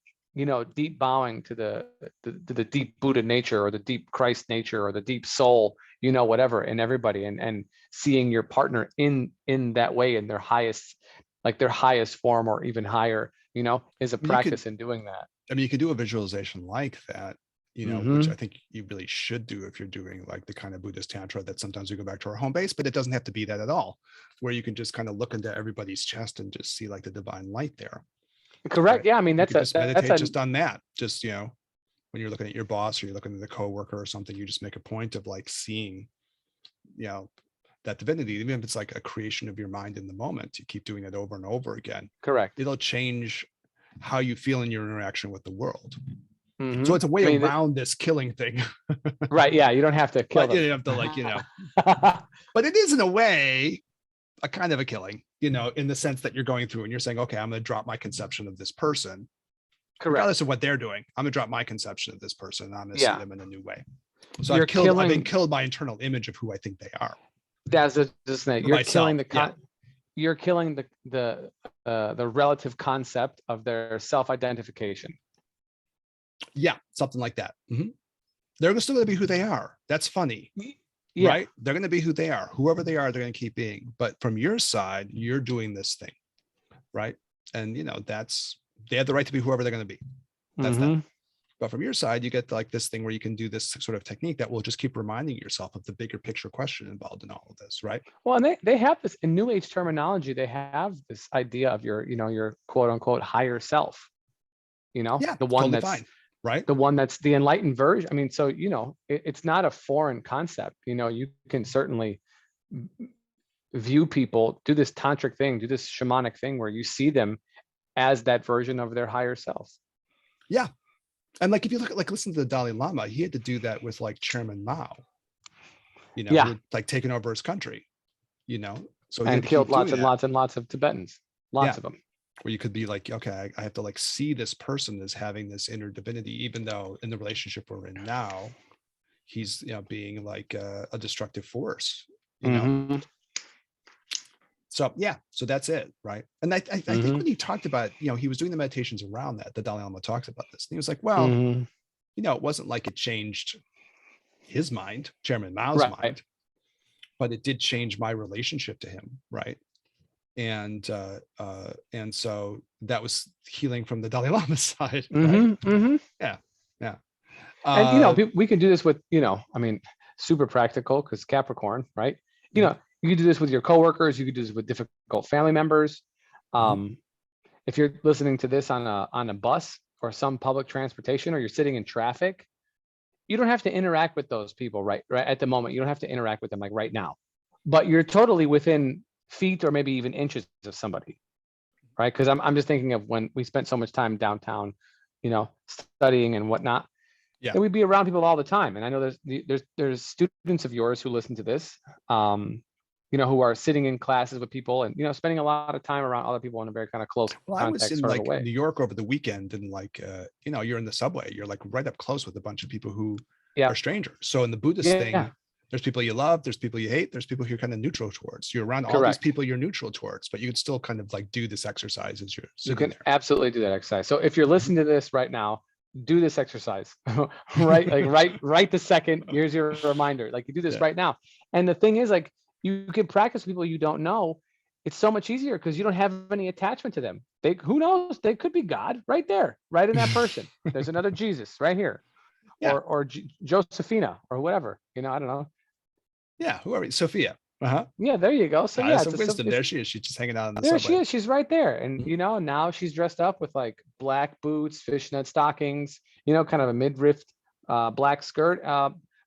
[SPEAKER 1] deep bowing to the deep Buddha nature, or the deep Christ nature, or the deep soul, whatever, in everybody, and seeing your partner in that way, in their highest form, or even higher, is a practice in doing that.
[SPEAKER 2] I mean, you could do a visualization like that, which I think you really should do if you're doing like the kind of Buddhist Tantra that sometimes we go back to our home base, but it doesn't have to be that at all, where you can just kind of look into everybody's chest and just see like the divine light there.
[SPEAKER 1] Correct.
[SPEAKER 2] Right?
[SPEAKER 1] Yeah. I mean,
[SPEAKER 2] just meditate just on that. Just, when you're looking at your boss, or you're looking at the coworker or something, you just make a point of like seeing, that divinity, even if it's like a creation of your mind in the moment. You keep doing it over and over again.
[SPEAKER 1] Correct.
[SPEAKER 2] It'll change how you feel in your interaction with the world. So it's a way around this killing thing.
[SPEAKER 1] Right. Yeah. You don't have to kill them.
[SPEAKER 2] You have to but it is in a way a kind of a killing, in the sense that you're going through and you're saying, okay, I'm going to drop my conception of this person.
[SPEAKER 1] Correct.
[SPEAKER 2] Regardless of what they're doing, I'm going to drop my conception of this person, and I'm going to see them in a new way. So I've been killed my internal image of who I think they are.
[SPEAKER 1] That's just that you're killing you're killing the relative concept of their self-identification.
[SPEAKER 2] Yeah, something like that. They're still going to be who they are. That's funny. Right? They're going to be who they are. Whoever they are, they're going to keep being. But from your side, you're doing this thing, right? And they have the right to be whoever they're going to be. That's them. But from your side, you get like this thing where you can do this sort of technique that will just keep reminding yourself of the bigger picture question involved in all of this, right?
[SPEAKER 1] Well, and they have this in New Age terminology. They have this idea of your quote unquote higher self. The one
[SPEAKER 2] totally
[SPEAKER 1] that's
[SPEAKER 2] fine. Right.
[SPEAKER 1] The one that's the enlightened version. I mean, so, it's not a foreign concept. You can certainly view people, do this tantric thing, do this shamanic thing where you see them as that version of their higher selves.
[SPEAKER 2] Yeah. And like, if you look at, like, listen to the Dalai Lama, he had to do that with like Chairman Mao, who
[SPEAKER 1] Yeah,
[SPEAKER 2] had like taken over his country, so he had
[SPEAKER 1] and
[SPEAKER 2] to
[SPEAKER 1] killed
[SPEAKER 2] keep
[SPEAKER 1] lots
[SPEAKER 2] doing
[SPEAKER 1] and
[SPEAKER 2] that.
[SPEAKER 1] lots and lots of Tibetans,
[SPEAKER 2] Yeah.
[SPEAKER 1] lots of them.
[SPEAKER 2] Where you could be like, okay, I have to like see this person as having this inner divinity, even though in the relationship we're in now, he's, being like a destructive force,
[SPEAKER 1] Mm-hmm.
[SPEAKER 2] So yeah, so that's it, right? And I think when he talked about, he was doing the meditations around that, the Dalai Lama talks about this, and he was like, well,
[SPEAKER 1] Mm-hmm.
[SPEAKER 2] it wasn't like it changed his mind, Chairman Mao's
[SPEAKER 1] Right.
[SPEAKER 2] mind, but it did change my relationship to him, right? And so that was healing from the Dalai Lama side, right?
[SPEAKER 1] Mm-hmm. Mm-hmm.
[SPEAKER 2] Yeah, yeah.
[SPEAKER 1] And we can do this with, I mean, super practical because Capricorn, right?
[SPEAKER 2] Mhm,
[SPEAKER 1] You could do this with your coworkers. You could do this with difficult family members.
[SPEAKER 2] mhm.
[SPEAKER 1] If you're listening to this on a bus or some public transportation, or you're sitting in traffic, you don't have to interact with those people right at the moment. You don't have to interact with them like right now, but you're totally within feet or maybe even inches of somebody, right? Because I'm just thinking of when we spent so much time downtown, studying and whatnot,
[SPEAKER 2] Yeah.
[SPEAKER 1] and we'd be around people all the time. And I know there's students of yours who listen to this, who are sitting in classes with people and spending a lot of time around other people in a very kind of close
[SPEAKER 2] Well, I was
[SPEAKER 1] contact
[SPEAKER 2] in
[SPEAKER 1] sort of a
[SPEAKER 2] like
[SPEAKER 1] way.
[SPEAKER 2] New York over the weekend, and like, you're in the subway, you're like right up close with a bunch of people who
[SPEAKER 1] Yeah,
[SPEAKER 2] are strangers. So in the Buddhist
[SPEAKER 1] yeah,
[SPEAKER 2] thing, there's people you love, there's people you hate, there's people you're kind of neutral towards. You're around all these
[SPEAKER 1] correct.
[SPEAKER 2] people you're neutral towards, but you could still kind of like do this exercise as you're
[SPEAKER 1] You
[SPEAKER 2] sitting
[SPEAKER 1] can
[SPEAKER 2] there.
[SPEAKER 1] absolutely do that exercise. So if you're
[SPEAKER 2] Mhm.
[SPEAKER 1] listening to this right now, do this exercise. Right, like right the second. Here's your reminder. Like, you do this
[SPEAKER 2] Yeah.
[SPEAKER 1] right now. And the thing is, like, you can practice people you don't know. It's so much easier because you don't have any attachment to them. Who knows? They could be God right there, right in that person. There's another Jesus right here,
[SPEAKER 2] Yeah.
[SPEAKER 1] or Josephina, or whatever. I don't know.
[SPEAKER 2] Yeah. Who are we? Sophia. Uh-huh.
[SPEAKER 1] Yeah, there you go. So yeah,
[SPEAKER 2] Goddess of wisdom. There she is. She's just hanging out in the
[SPEAKER 1] there she
[SPEAKER 2] subway.
[SPEAKER 1] is. She's right there. And
[SPEAKER 2] Mhm.
[SPEAKER 1] now she's dressed up with like black boots, fishnet stockings, kind of a midriff black skirt,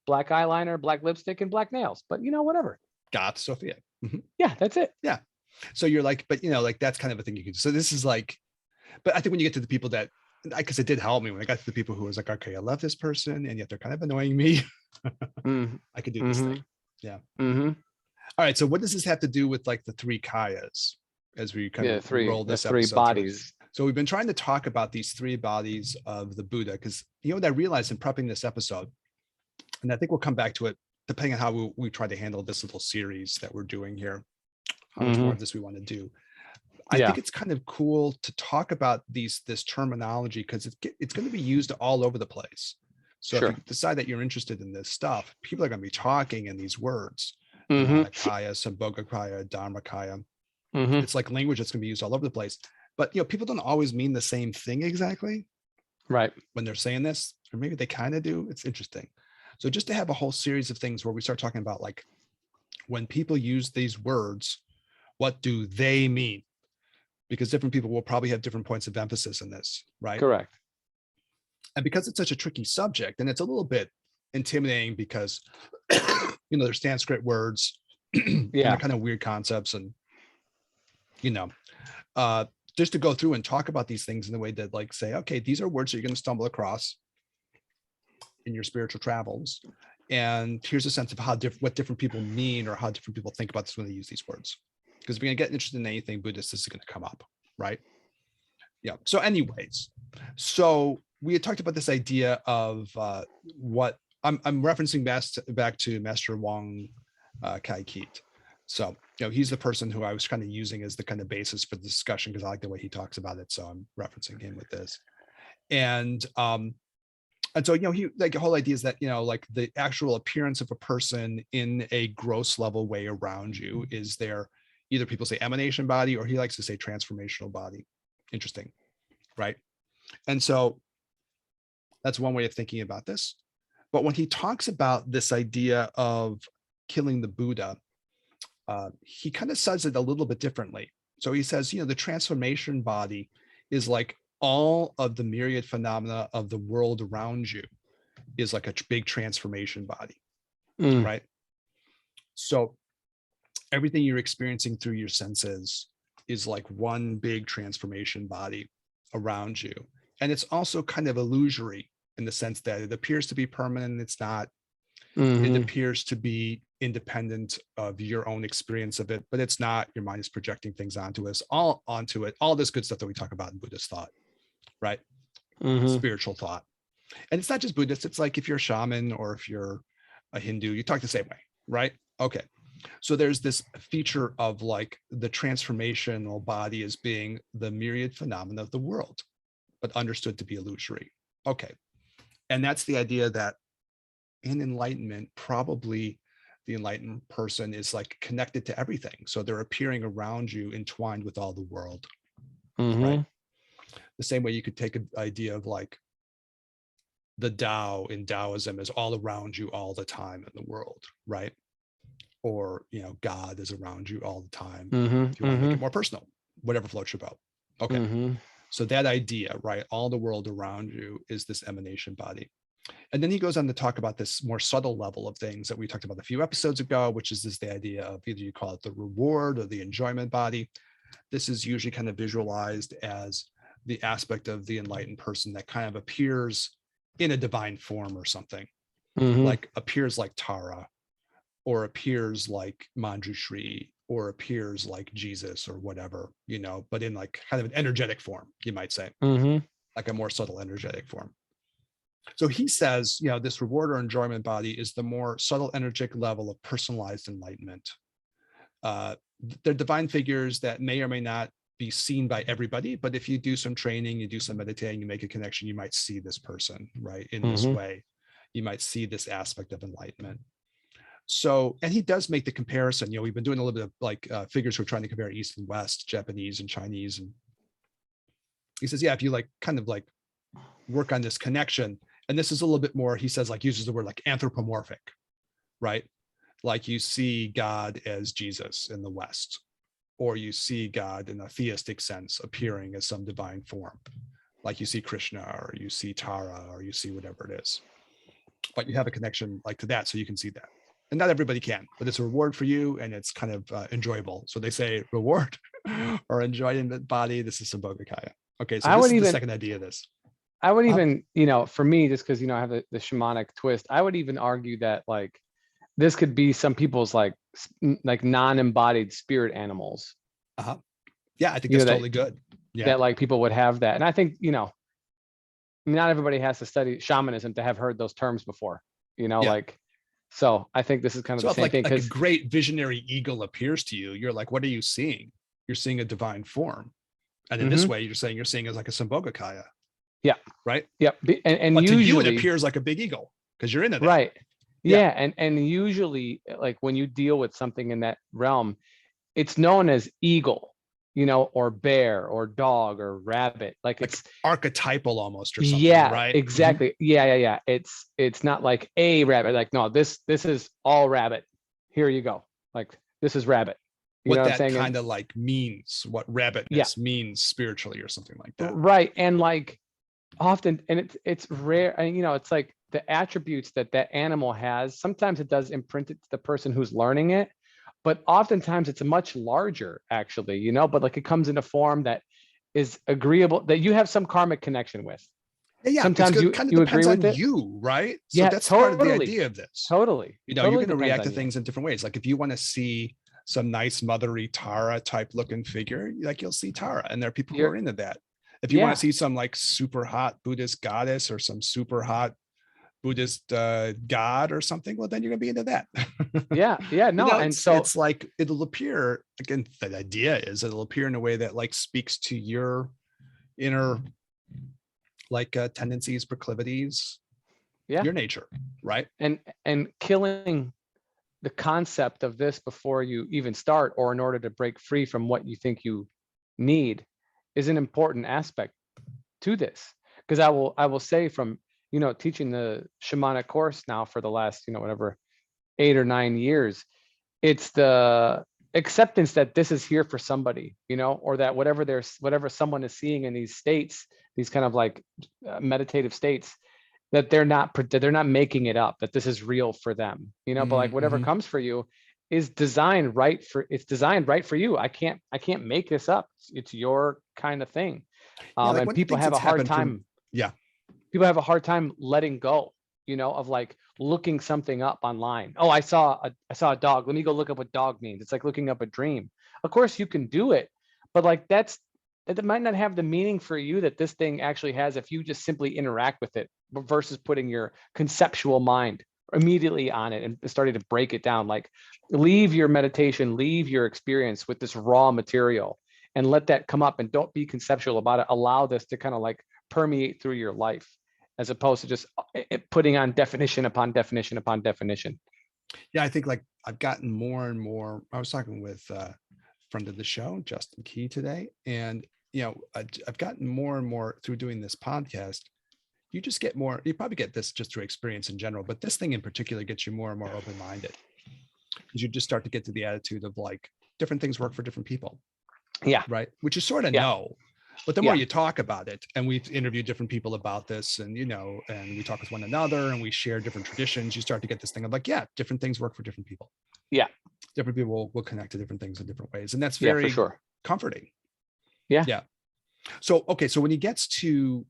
[SPEAKER 1] black eyeliner, black lipstick, and black nails. But whatever.
[SPEAKER 2] Goth Sophia. Mhm.
[SPEAKER 1] Yeah, that's it.
[SPEAKER 2] Yeah. So you're like, but like that's kind of a thing you can do. So this is like, but I think when you get to the people that, because it did help me when I got to the people who was like, okay, I love this person, and yet they're kind of annoying me.
[SPEAKER 1] Mm-hmm.
[SPEAKER 2] I could do this
[SPEAKER 1] Mm-hmm.
[SPEAKER 2] thing. Yeah.
[SPEAKER 1] Mm-hmm.
[SPEAKER 2] All right. So what does this have to do with like the three kayas as we kind
[SPEAKER 1] Yeah,
[SPEAKER 2] of roll
[SPEAKER 1] the
[SPEAKER 2] this
[SPEAKER 1] three
[SPEAKER 2] episode through?
[SPEAKER 1] bodies.
[SPEAKER 2] So we've been trying to talk about these three bodies of the Buddha, because what I realized in prepping this episode, and I think we'll come back to it depending on how we try to handle this little series that we're doing here, how much more
[SPEAKER 1] Mm-hmm.
[SPEAKER 2] of this we want to do. I
[SPEAKER 1] Yeah,
[SPEAKER 2] think it's kind of cool to talk about this terminology, because it's going to be used all over the place. So if you
[SPEAKER 1] sure.
[SPEAKER 2] decide that you're interested in this stuff, people are going to be talking in these words,
[SPEAKER 1] Mm-hmm.
[SPEAKER 2] Nyanakaya, Sambhogakaya, Dharmakaya.
[SPEAKER 1] Mm-hmm.
[SPEAKER 2] It's like language that's going to be used all over the place. But people don't always mean the same thing exactly
[SPEAKER 1] Right.
[SPEAKER 2] when they're saying this, or maybe they kind of do. It's interesting. So just to have a whole series of things where we start talking about, like, when people use these words, what do they mean? Because different people will probably have different points of emphasis in this, right?
[SPEAKER 1] Correct.
[SPEAKER 2] And because it's such a tricky subject, and it's a little bit intimidating because they're Sanskrit words and they're
[SPEAKER 1] Yeah.
[SPEAKER 2] kind of weird concepts, and you know uh just to go through and talk about these things in the way that, like, say, okay, these are words that you're going to stumble across in your spiritual travels, and here's a sense of what different people mean, or how different people think about this when they use these words. Because if you're going to get interested in anything Buddhist, this is going to come up, right? Yeah. So anyways, so we had talked about this idea of what I'm referencing back to Master Wang Kai Keat. So he's the person who I was kind of using as the kind of basis for the discussion, because I like the way he talks about it, so I'm referencing him with this. And so he, like, the whole idea is that like the actual appearance of a person in a gross level way around you is their, either people say emanation body, or he likes to say transformational body. Interesting, right? And so that's one way of thinking about this. But when he talks about this idea of killing the Buddha, he kind of says it a little bit differently. So he says, the transformation body is like all of the myriad phenomena of the world around you is like a big transformation body,
[SPEAKER 1] Mm.
[SPEAKER 2] right? So everything you're experiencing through your senses is like one big transformation body around you. And it's also kind of illusory in the sense that it appears to be permanent. It's not. It appears to be independent of your own experience of it, but it's not. Your mind is projecting things onto us, all onto it, all this good stuff that we talk about in Buddhist thought, right? Spiritual thought. And it's not just Buddhist. It's like if you're a shaman or if you're a Hindu, you talk the same way, right? Okay. So there's this feature of like the transformational body as being the myriad phenomena of the world, but understood to be illusory. Okay. And that's the idea that in enlightenment, probably the enlightened person is like connected to everything. So they're appearing around you, entwined with all the world, right? The same way you could take an idea of like the Tao in Taoism is all around you all the time in the world, right? Or, you know, God is around you all the time. If you want to make it more personal, whatever floats your boat. Okay. So that idea, right? All the world around you is this emanation body. And then he goes on to talk about this more subtle level of things that we talked about a few episodes ago, which is this the idea of either you call it the reward or the enjoyment body. This is usually kind of visualized as the aspect of the enlightened person that kind of appears in a divine form or something, like appears like Tara, or appears like Manjushri, or appears like Jesus or whatever, you know, but in like kind of an energetic form, you might say, like a more subtle energetic form. So he says, you know, this reward or enjoyment body is the more subtle energetic level of personalized enlightenment. They're divine figures that may or may not be seen by everybody, but if you do some training, you do some meditating, you make a connection, you might see this person, right? In this way, you might see this aspect of enlightenment. So, and he does make the comparison, you know, we've been doing a little bit of like figures who are trying to compare East and West, Japanese and Chinese. And he says, yeah, if you like kind of like work on this connection, and this is a little bit more, he says, like uses the word like anthropomorphic, right? Like you see God as Jesus in the West, or you see God in a theistic sense appearing as some divine form, like you see Krishna, or you see Tara, or you see whatever it is. But you have a connection like to that, so you can see that. And not everybody can, but it's a reward for you, and it's kind of enjoyable. So they say reward or enjoyment body. This is Sambhogakaya. Okay, so this is the second idea of this.
[SPEAKER 1] I would even, you know, for me, just because, you know, I have the shamanic twist, I would even argue that like this could be some people's like non-embodied spirit animals.
[SPEAKER 2] Yeah, I think that's totally good. Yeah,
[SPEAKER 1] that like people would have that. And I think, you know, not everybody has to study shamanism to have heard those terms before, you know, like, so I think this is kind of the same thing.
[SPEAKER 2] Like a great visionary eagle appears to you, you're like, what are you seeing? You're seeing a divine form. And in this way, you're saying as like a Sambhogakaya. Yeah. Right.
[SPEAKER 1] Yep. And
[SPEAKER 2] but
[SPEAKER 1] usually,
[SPEAKER 2] to you, it appears like a big eagle because you're into that.
[SPEAKER 1] Right. Yeah. And usually, like when you deal with something in that realm, it's known as eagle, you know, or bear or dog or rabbit. Like it's
[SPEAKER 2] archetypal almost or something.
[SPEAKER 1] Yeah,
[SPEAKER 2] right.
[SPEAKER 1] Exactly. Yeah. It's not like a rabbit. Like, no, this is all rabbit. Here you go. Like this is rabbit. You
[SPEAKER 2] what
[SPEAKER 1] know
[SPEAKER 2] that
[SPEAKER 1] what I'm saying?
[SPEAKER 2] Kind of like means, what rabbitness means spiritually or something like that.
[SPEAKER 1] Right. And like often, and it's rare, and you know, it's like the attributes that animal has, sometimes it does imprint it to the person who's learning it, but oftentimes it's much larger actually, you know, but like it comes in a form that is agreeable, that you have some karmic connection with.
[SPEAKER 2] Yeah,
[SPEAKER 1] sometimes you
[SPEAKER 2] kind of
[SPEAKER 1] you
[SPEAKER 2] depends
[SPEAKER 1] agree with
[SPEAKER 2] on
[SPEAKER 1] it.
[SPEAKER 2] you, right? So
[SPEAKER 1] Yeah,
[SPEAKER 2] that's
[SPEAKER 1] totally.
[SPEAKER 2] part of the idea of this.
[SPEAKER 1] Totally.
[SPEAKER 2] You know,
[SPEAKER 1] totally
[SPEAKER 2] you're going to react to
[SPEAKER 1] you.
[SPEAKER 2] things in different ways. Like if you want to see some nice mothery Tara type looking figure, like you'll see Tara, and there are people who are into that. If you want to see some like super hot Buddhist goddess or some super hot Buddhist god or something, well, then you're gonna be into that.
[SPEAKER 1] Yeah, no,
[SPEAKER 2] you know,
[SPEAKER 1] and so
[SPEAKER 2] it's like it'll appear, again, the idea is it'll appear in a way that like speaks to your inner like tendencies, proclivities, your nature, right?
[SPEAKER 1] And killing the concept of this before you even start, or in order to break free from what you think you need, is an important aspect to this. Because I will say, from, you know, teaching the shamanic course now for the last, you know, whatever 8 or 9 years, it's the acceptance that this is here for somebody, you know, or that whatever someone is seeing in these states, these kind of like meditative states, that they're not making it up, that this is real for them, you know. But like whatever comes for you, is designed right for, it's designed right for you. I can't make this up. It's your kind of thing.
[SPEAKER 2] Yeah, like
[SPEAKER 1] And
[SPEAKER 2] one of the things that's happened for yeah.
[SPEAKER 1] people have a hard time letting go, of like looking something up online. Oh, I saw a dog. Let me go look up what dog means. It's like looking up a dream. Of course you can do it, but like that might not have the meaning for you that this thing actually has if you just simply interact with it versus putting your conceptual mind immediately on it and starting to break it down. Like, leave your meditation, leave your experience with this raw material and let that come up, and don't be conceptual about it. Allow this to kind of like permeate through your life, as opposed to just putting on definition upon definition upon definition.
[SPEAKER 2] Yeah, I think like I've gotten more and more. I was talking with a friend of the show, Justin Key, today, and I've gotten more and more through doing this podcast. You just get more. You probably get this just through experience in general, but this thing in particular gets you more and more open-minded, because you just start to get to the attitude of like different things work for different people.
[SPEAKER 1] Yeah.
[SPEAKER 2] Right. Which you sort of
[SPEAKER 1] Yeah.
[SPEAKER 2] know. But the more
[SPEAKER 1] Yeah.
[SPEAKER 2] you talk about it, and we've interviewed different people about this, and and we talk with one another, and we share different traditions, you start to get this thing of like, yeah, different things work for different people.
[SPEAKER 1] Yeah.
[SPEAKER 2] Different people will connect to different things in different ways, and that's
[SPEAKER 1] Yeah, for
[SPEAKER 2] very
[SPEAKER 1] sure.
[SPEAKER 2] comforting.
[SPEAKER 1] Yeah.
[SPEAKER 2] Yeah. So okay, so when he gets to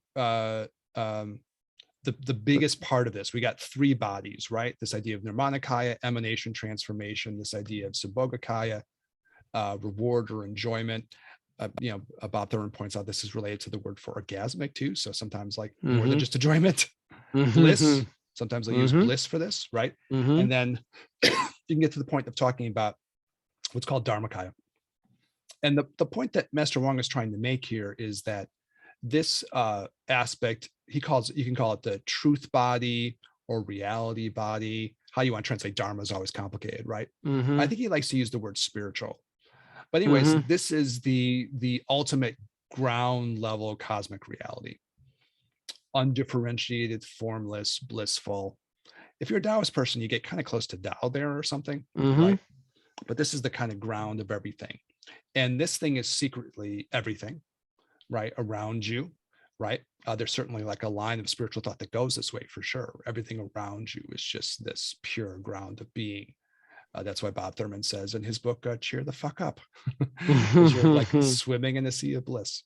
[SPEAKER 2] the biggest part of this, we got three bodies, right? This idea of Nirmanakaya, emanation, transformation. This idea of Sambhogakaya, reward or enjoyment. Bob Thurman points out this is related to the word for orgasmic too. So sometimes like more than just enjoyment, bliss. Sometimes they'll use bliss for this, right? And then you can get to the point of talking about what's called Dharmakaya. And the point that Master Wong is trying to make here is that this aspect, you can call it the truth body or reality body. How you want to translate Dharma is always complicated, right? I think he likes to use the word spiritual. But anyways, this is the ultimate ground level cosmic reality. Undifferentiated, formless, blissful. If you're a Taoist person, you get kind of close to Tao there or something, right? But this is the kind of ground of everything. And this thing is secretly everything, right? Around you, right? There's certainly like a line of spiritual thought that goes this way for sure. Everything around you is just this pure ground of being. That's why Bob Thurman says in his book, cheer the fuck up, because you're like swimming in a sea of bliss.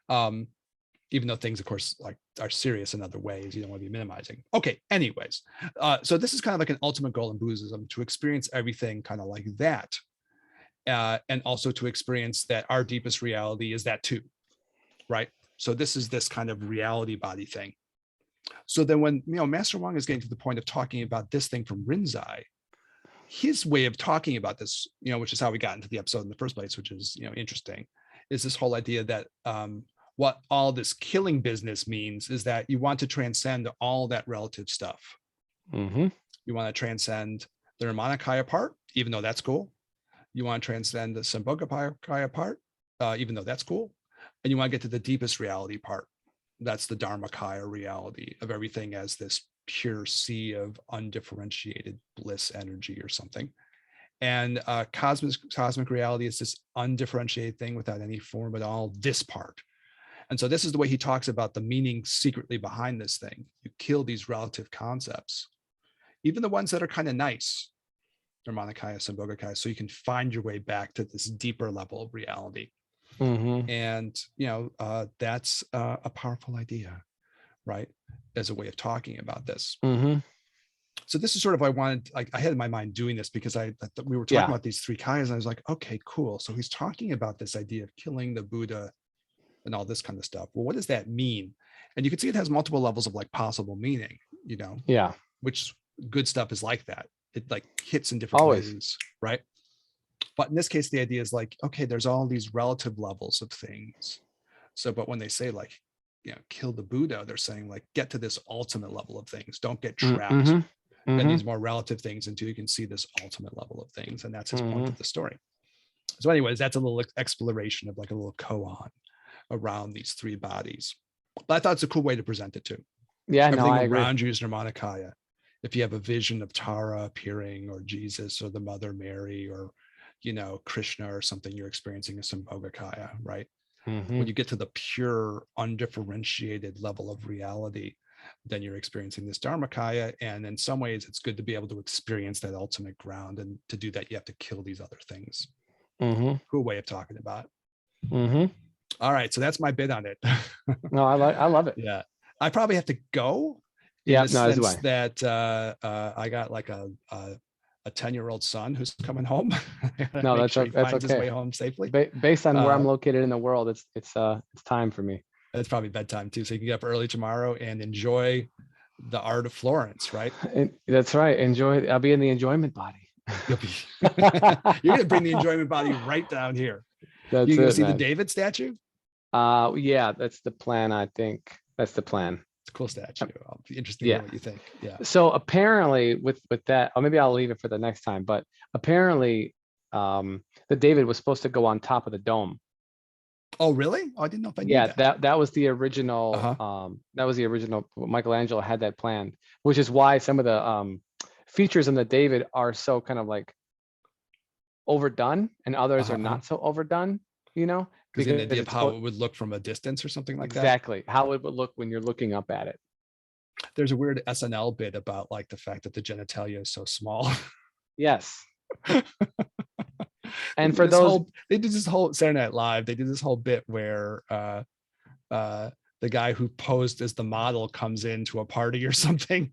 [SPEAKER 2] Even though things, of course, like are serious in other ways, you don't want to be minimizing. Okay, anyways. So this is kind of like an ultimate goal in Buddhism, to experience everything kind of like that. And also to experience that our deepest reality is that too, right? So this is this kind of reality body thing. So then when, Master Wang is getting to the point of talking about this thing from Rinzai, his way of talking about this, which is how we got into the episode in the first place, which is, interesting, is this whole idea that what all this killing business means is that you want to transcend all that relative stuff. You want to transcend the Nirmanakaya part, even though that's cool. You want to transcend the Sambhogakaya part, even though that's cool. And you want to get to the deepest reality part. That's the Dharmakaya reality of everything as this pure sea of undifferentiated bliss energy or something. And cosmic reality is this undifferentiated thing without any form at all, this part. And so this is the way he talks about the meaning secretly behind this thing. You kill these relative concepts, even the ones that are kind of nice, Nirmanakaya, Sambhogakaya, so you can find your way back to this deeper level of reality. And, that's a powerful idea, right? As a way of talking about this. So this is sort of, I had in my mind doing this because we were talking about these three kayas, and I was like, okay, cool. So he's talking about this idea of killing the Buddha and all this kind of stuff. Well, what does that mean? And you can see it has multiple levels of like possible meaning, which good stuff is like that. It like hits in different ways, right? But in this case, the idea is like, okay, there's all these relative levels of things. So, but when they say like, kill the Buddha, they're saying like, get to this ultimate level of things. Don't get trapped in these more relative things until you can see this ultimate level of things. And that's his point of the story. So anyways, that's a little exploration of like a little koan around these three bodies. But I thought it's a cool way to present it too. Everything around you is Nirmanakaya. If you have a vision of Tara appearing, or Jesus, or the Mother Mary, or Krishna or something, you're experiencing a Sambhogakaya, right? When you get to the pure undifferentiated level of reality, then you're experiencing this Dharmakaya. And in some ways, it's good to be able to experience that ultimate ground. And to do that, you have to kill these other things. Cool way of talking about it. All right. So that's my bit on it.
[SPEAKER 1] No, I love it.
[SPEAKER 2] Yeah. I probably have to go in
[SPEAKER 1] Yeah,
[SPEAKER 2] the
[SPEAKER 1] no,
[SPEAKER 2] sense that I got like a 10-year-old son who's coming home.
[SPEAKER 1] No,
[SPEAKER 2] Make
[SPEAKER 1] that's
[SPEAKER 2] sure he
[SPEAKER 1] that's
[SPEAKER 2] finds his
[SPEAKER 1] okay.
[SPEAKER 2] way home safely.
[SPEAKER 1] Based on where I'm located in the world, it's time for me.
[SPEAKER 2] It's probably bedtime too, so you can get up early tomorrow and enjoy the art of Florence, right?
[SPEAKER 1] And that's right. Enjoy. I'll be in the enjoyment body.
[SPEAKER 2] You'll be. You're gonna bring the enjoyment body right down here.
[SPEAKER 1] That's
[SPEAKER 2] You go
[SPEAKER 1] it,
[SPEAKER 2] see
[SPEAKER 1] man.
[SPEAKER 2] the David statue?
[SPEAKER 1] Yeah, that's the plan. I think that's the plan.
[SPEAKER 2] It's a cool statue. I'll be interested to
[SPEAKER 1] Yeah.
[SPEAKER 2] hear what you think. Yeah.
[SPEAKER 1] So apparently with that, or maybe I'll leave it for the next time, but apparently the David was supposed to go on top of the dome.
[SPEAKER 2] Oh, really? Oh, I didn't know if I knew
[SPEAKER 1] Yeah,
[SPEAKER 2] that.
[SPEAKER 1] that was the original. That was the original. Michelangelo had that planned, which is why some of the features in the David are so kind of like overdone, and others are not so overdone. You know,
[SPEAKER 2] because an idea of how it would look from a distance or something like that.
[SPEAKER 1] Exactly how it would look when you're looking up at it.
[SPEAKER 2] There's a weird SNL bit about like the fact that the genitalia is so small.
[SPEAKER 1] Yes. And for those,
[SPEAKER 2] they did this whole Saturday Night Live. They did this whole bit where the guy who posed as the model comes into a party or something.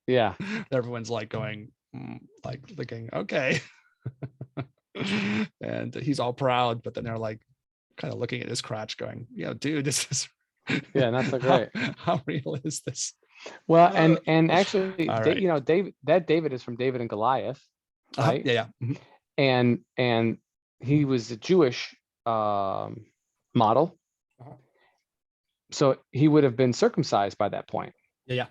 [SPEAKER 1] Yeah.
[SPEAKER 2] Everyone's like going, like thinking, okay. And he's all proud, but then they're like kind of looking at his crotch going, dude, this is
[SPEAKER 1] not so great.
[SPEAKER 2] How real is this?
[SPEAKER 1] Well, and actually,
[SPEAKER 2] right.
[SPEAKER 1] David is from David and Goliath, right?
[SPEAKER 2] Yeah.
[SPEAKER 1] And he was a Jewish model, so he would have been circumcised by that point.
[SPEAKER 2] Yeah.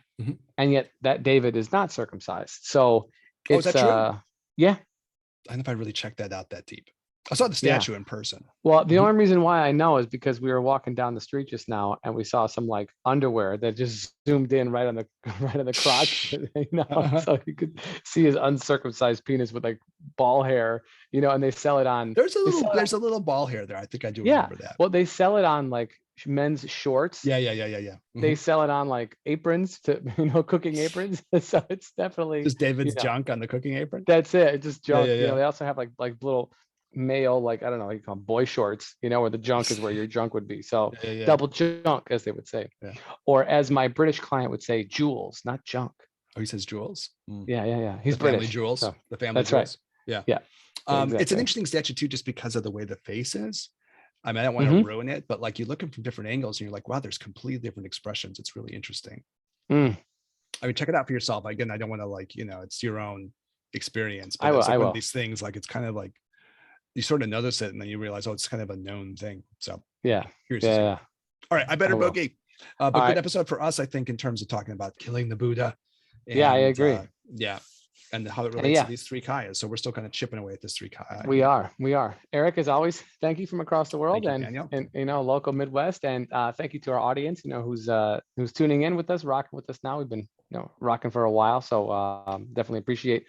[SPEAKER 1] And yet that David is not circumcised. So it's
[SPEAKER 2] is that true?
[SPEAKER 1] Yeah.
[SPEAKER 2] I don't know if I really checked that out that deep. I saw the statue in person.
[SPEAKER 1] Well, the only reason why I know is because we were walking down the street just now and we saw some like underwear that just zoomed in right on the crotch, so you could see his uncircumcised penis with like ball hair, and they sell it on.
[SPEAKER 2] There's a little ball hair there. I think I do remember that.
[SPEAKER 1] Well, they sell it on like men's shorts.
[SPEAKER 2] Yeah.
[SPEAKER 1] They sell it on like aprons to cooking aprons. So it's definitely
[SPEAKER 2] just David's junk on the cooking apron.
[SPEAKER 1] That's it. It's just junk.
[SPEAKER 2] Yeah.
[SPEAKER 1] They also have like little male, like I don't know, you call them boy shorts, where the junk is where your junk would be. So double junk, as they would say. Or as my British client would say, jewels, not junk.
[SPEAKER 2] Oh, he says jewels.
[SPEAKER 1] Yeah. He's
[SPEAKER 2] the
[SPEAKER 1] British.
[SPEAKER 2] Family jewels.
[SPEAKER 1] So,
[SPEAKER 2] the family
[SPEAKER 1] that's
[SPEAKER 2] jewels.
[SPEAKER 1] Right.
[SPEAKER 2] Yeah.
[SPEAKER 1] Exactly.
[SPEAKER 2] It's an interesting statue too, just because of the way the face is. I mean, I don't want to ruin it, but like you look at from different angles and you're like, wow, there's completely different expressions. It's really interesting. I mean, check it out for yourself. Again, I don't want to it's your own experience. But it's like one of these things, like it's kind of like you sort of notice it and then you realize, oh, it's kind of a known thing. So
[SPEAKER 1] yeah.
[SPEAKER 2] All right, I better bogey. But good episode for us, I think, in terms of talking about killing the Buddha. And,
[SPEAKER 1] I agree.
[SPEAKER 2] And how it relates to these three kayas. So we're still kind of chipping away at this three kaya.
[SPEAKER 1] We are. Eric, as always, thank you from across the world and local Midwest, and thank you to our audience, who's tuning in with us, rocking with us now. We've been rocking for a while, so definitely appreciate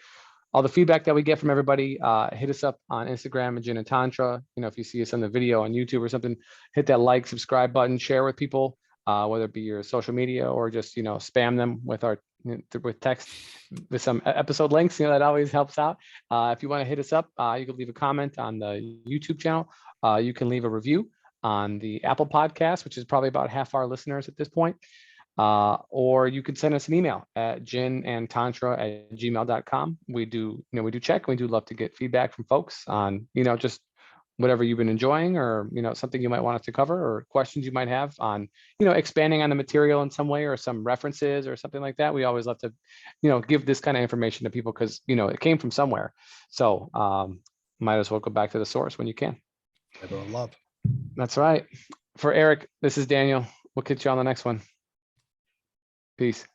[SPEAKER 1] all the feedback that we get from everybody. Hit us up on Instagram at Gin and Tantra. If you see us on the video on YouTube or something, hit that like, subscribe button, share with people, whether it be your social media or just spam them with text with some episode links. That always helps out. If you want to hit us up, you can leave a comment on the YouTube channel. You can leave a review on the Apple Podcast, which is probably about half our listeners at this point. Or you could send us an email at ginandtantra@gmail.com. We do check. We do love to get feedback from folks on, just whatever you've been enjoying, or, something you might want us to cover, or questions you might have on, expanding on the material in some way, or some references or something like that. We always love to, give this kind of information to people because, it came from somewhere. So might as well go back to the source when you can.
[SPEAKER 2] Everyone love.
[SPEAKER 1] That's right. For Eric, this is Daniel. We'll catch you on the next one. Peace.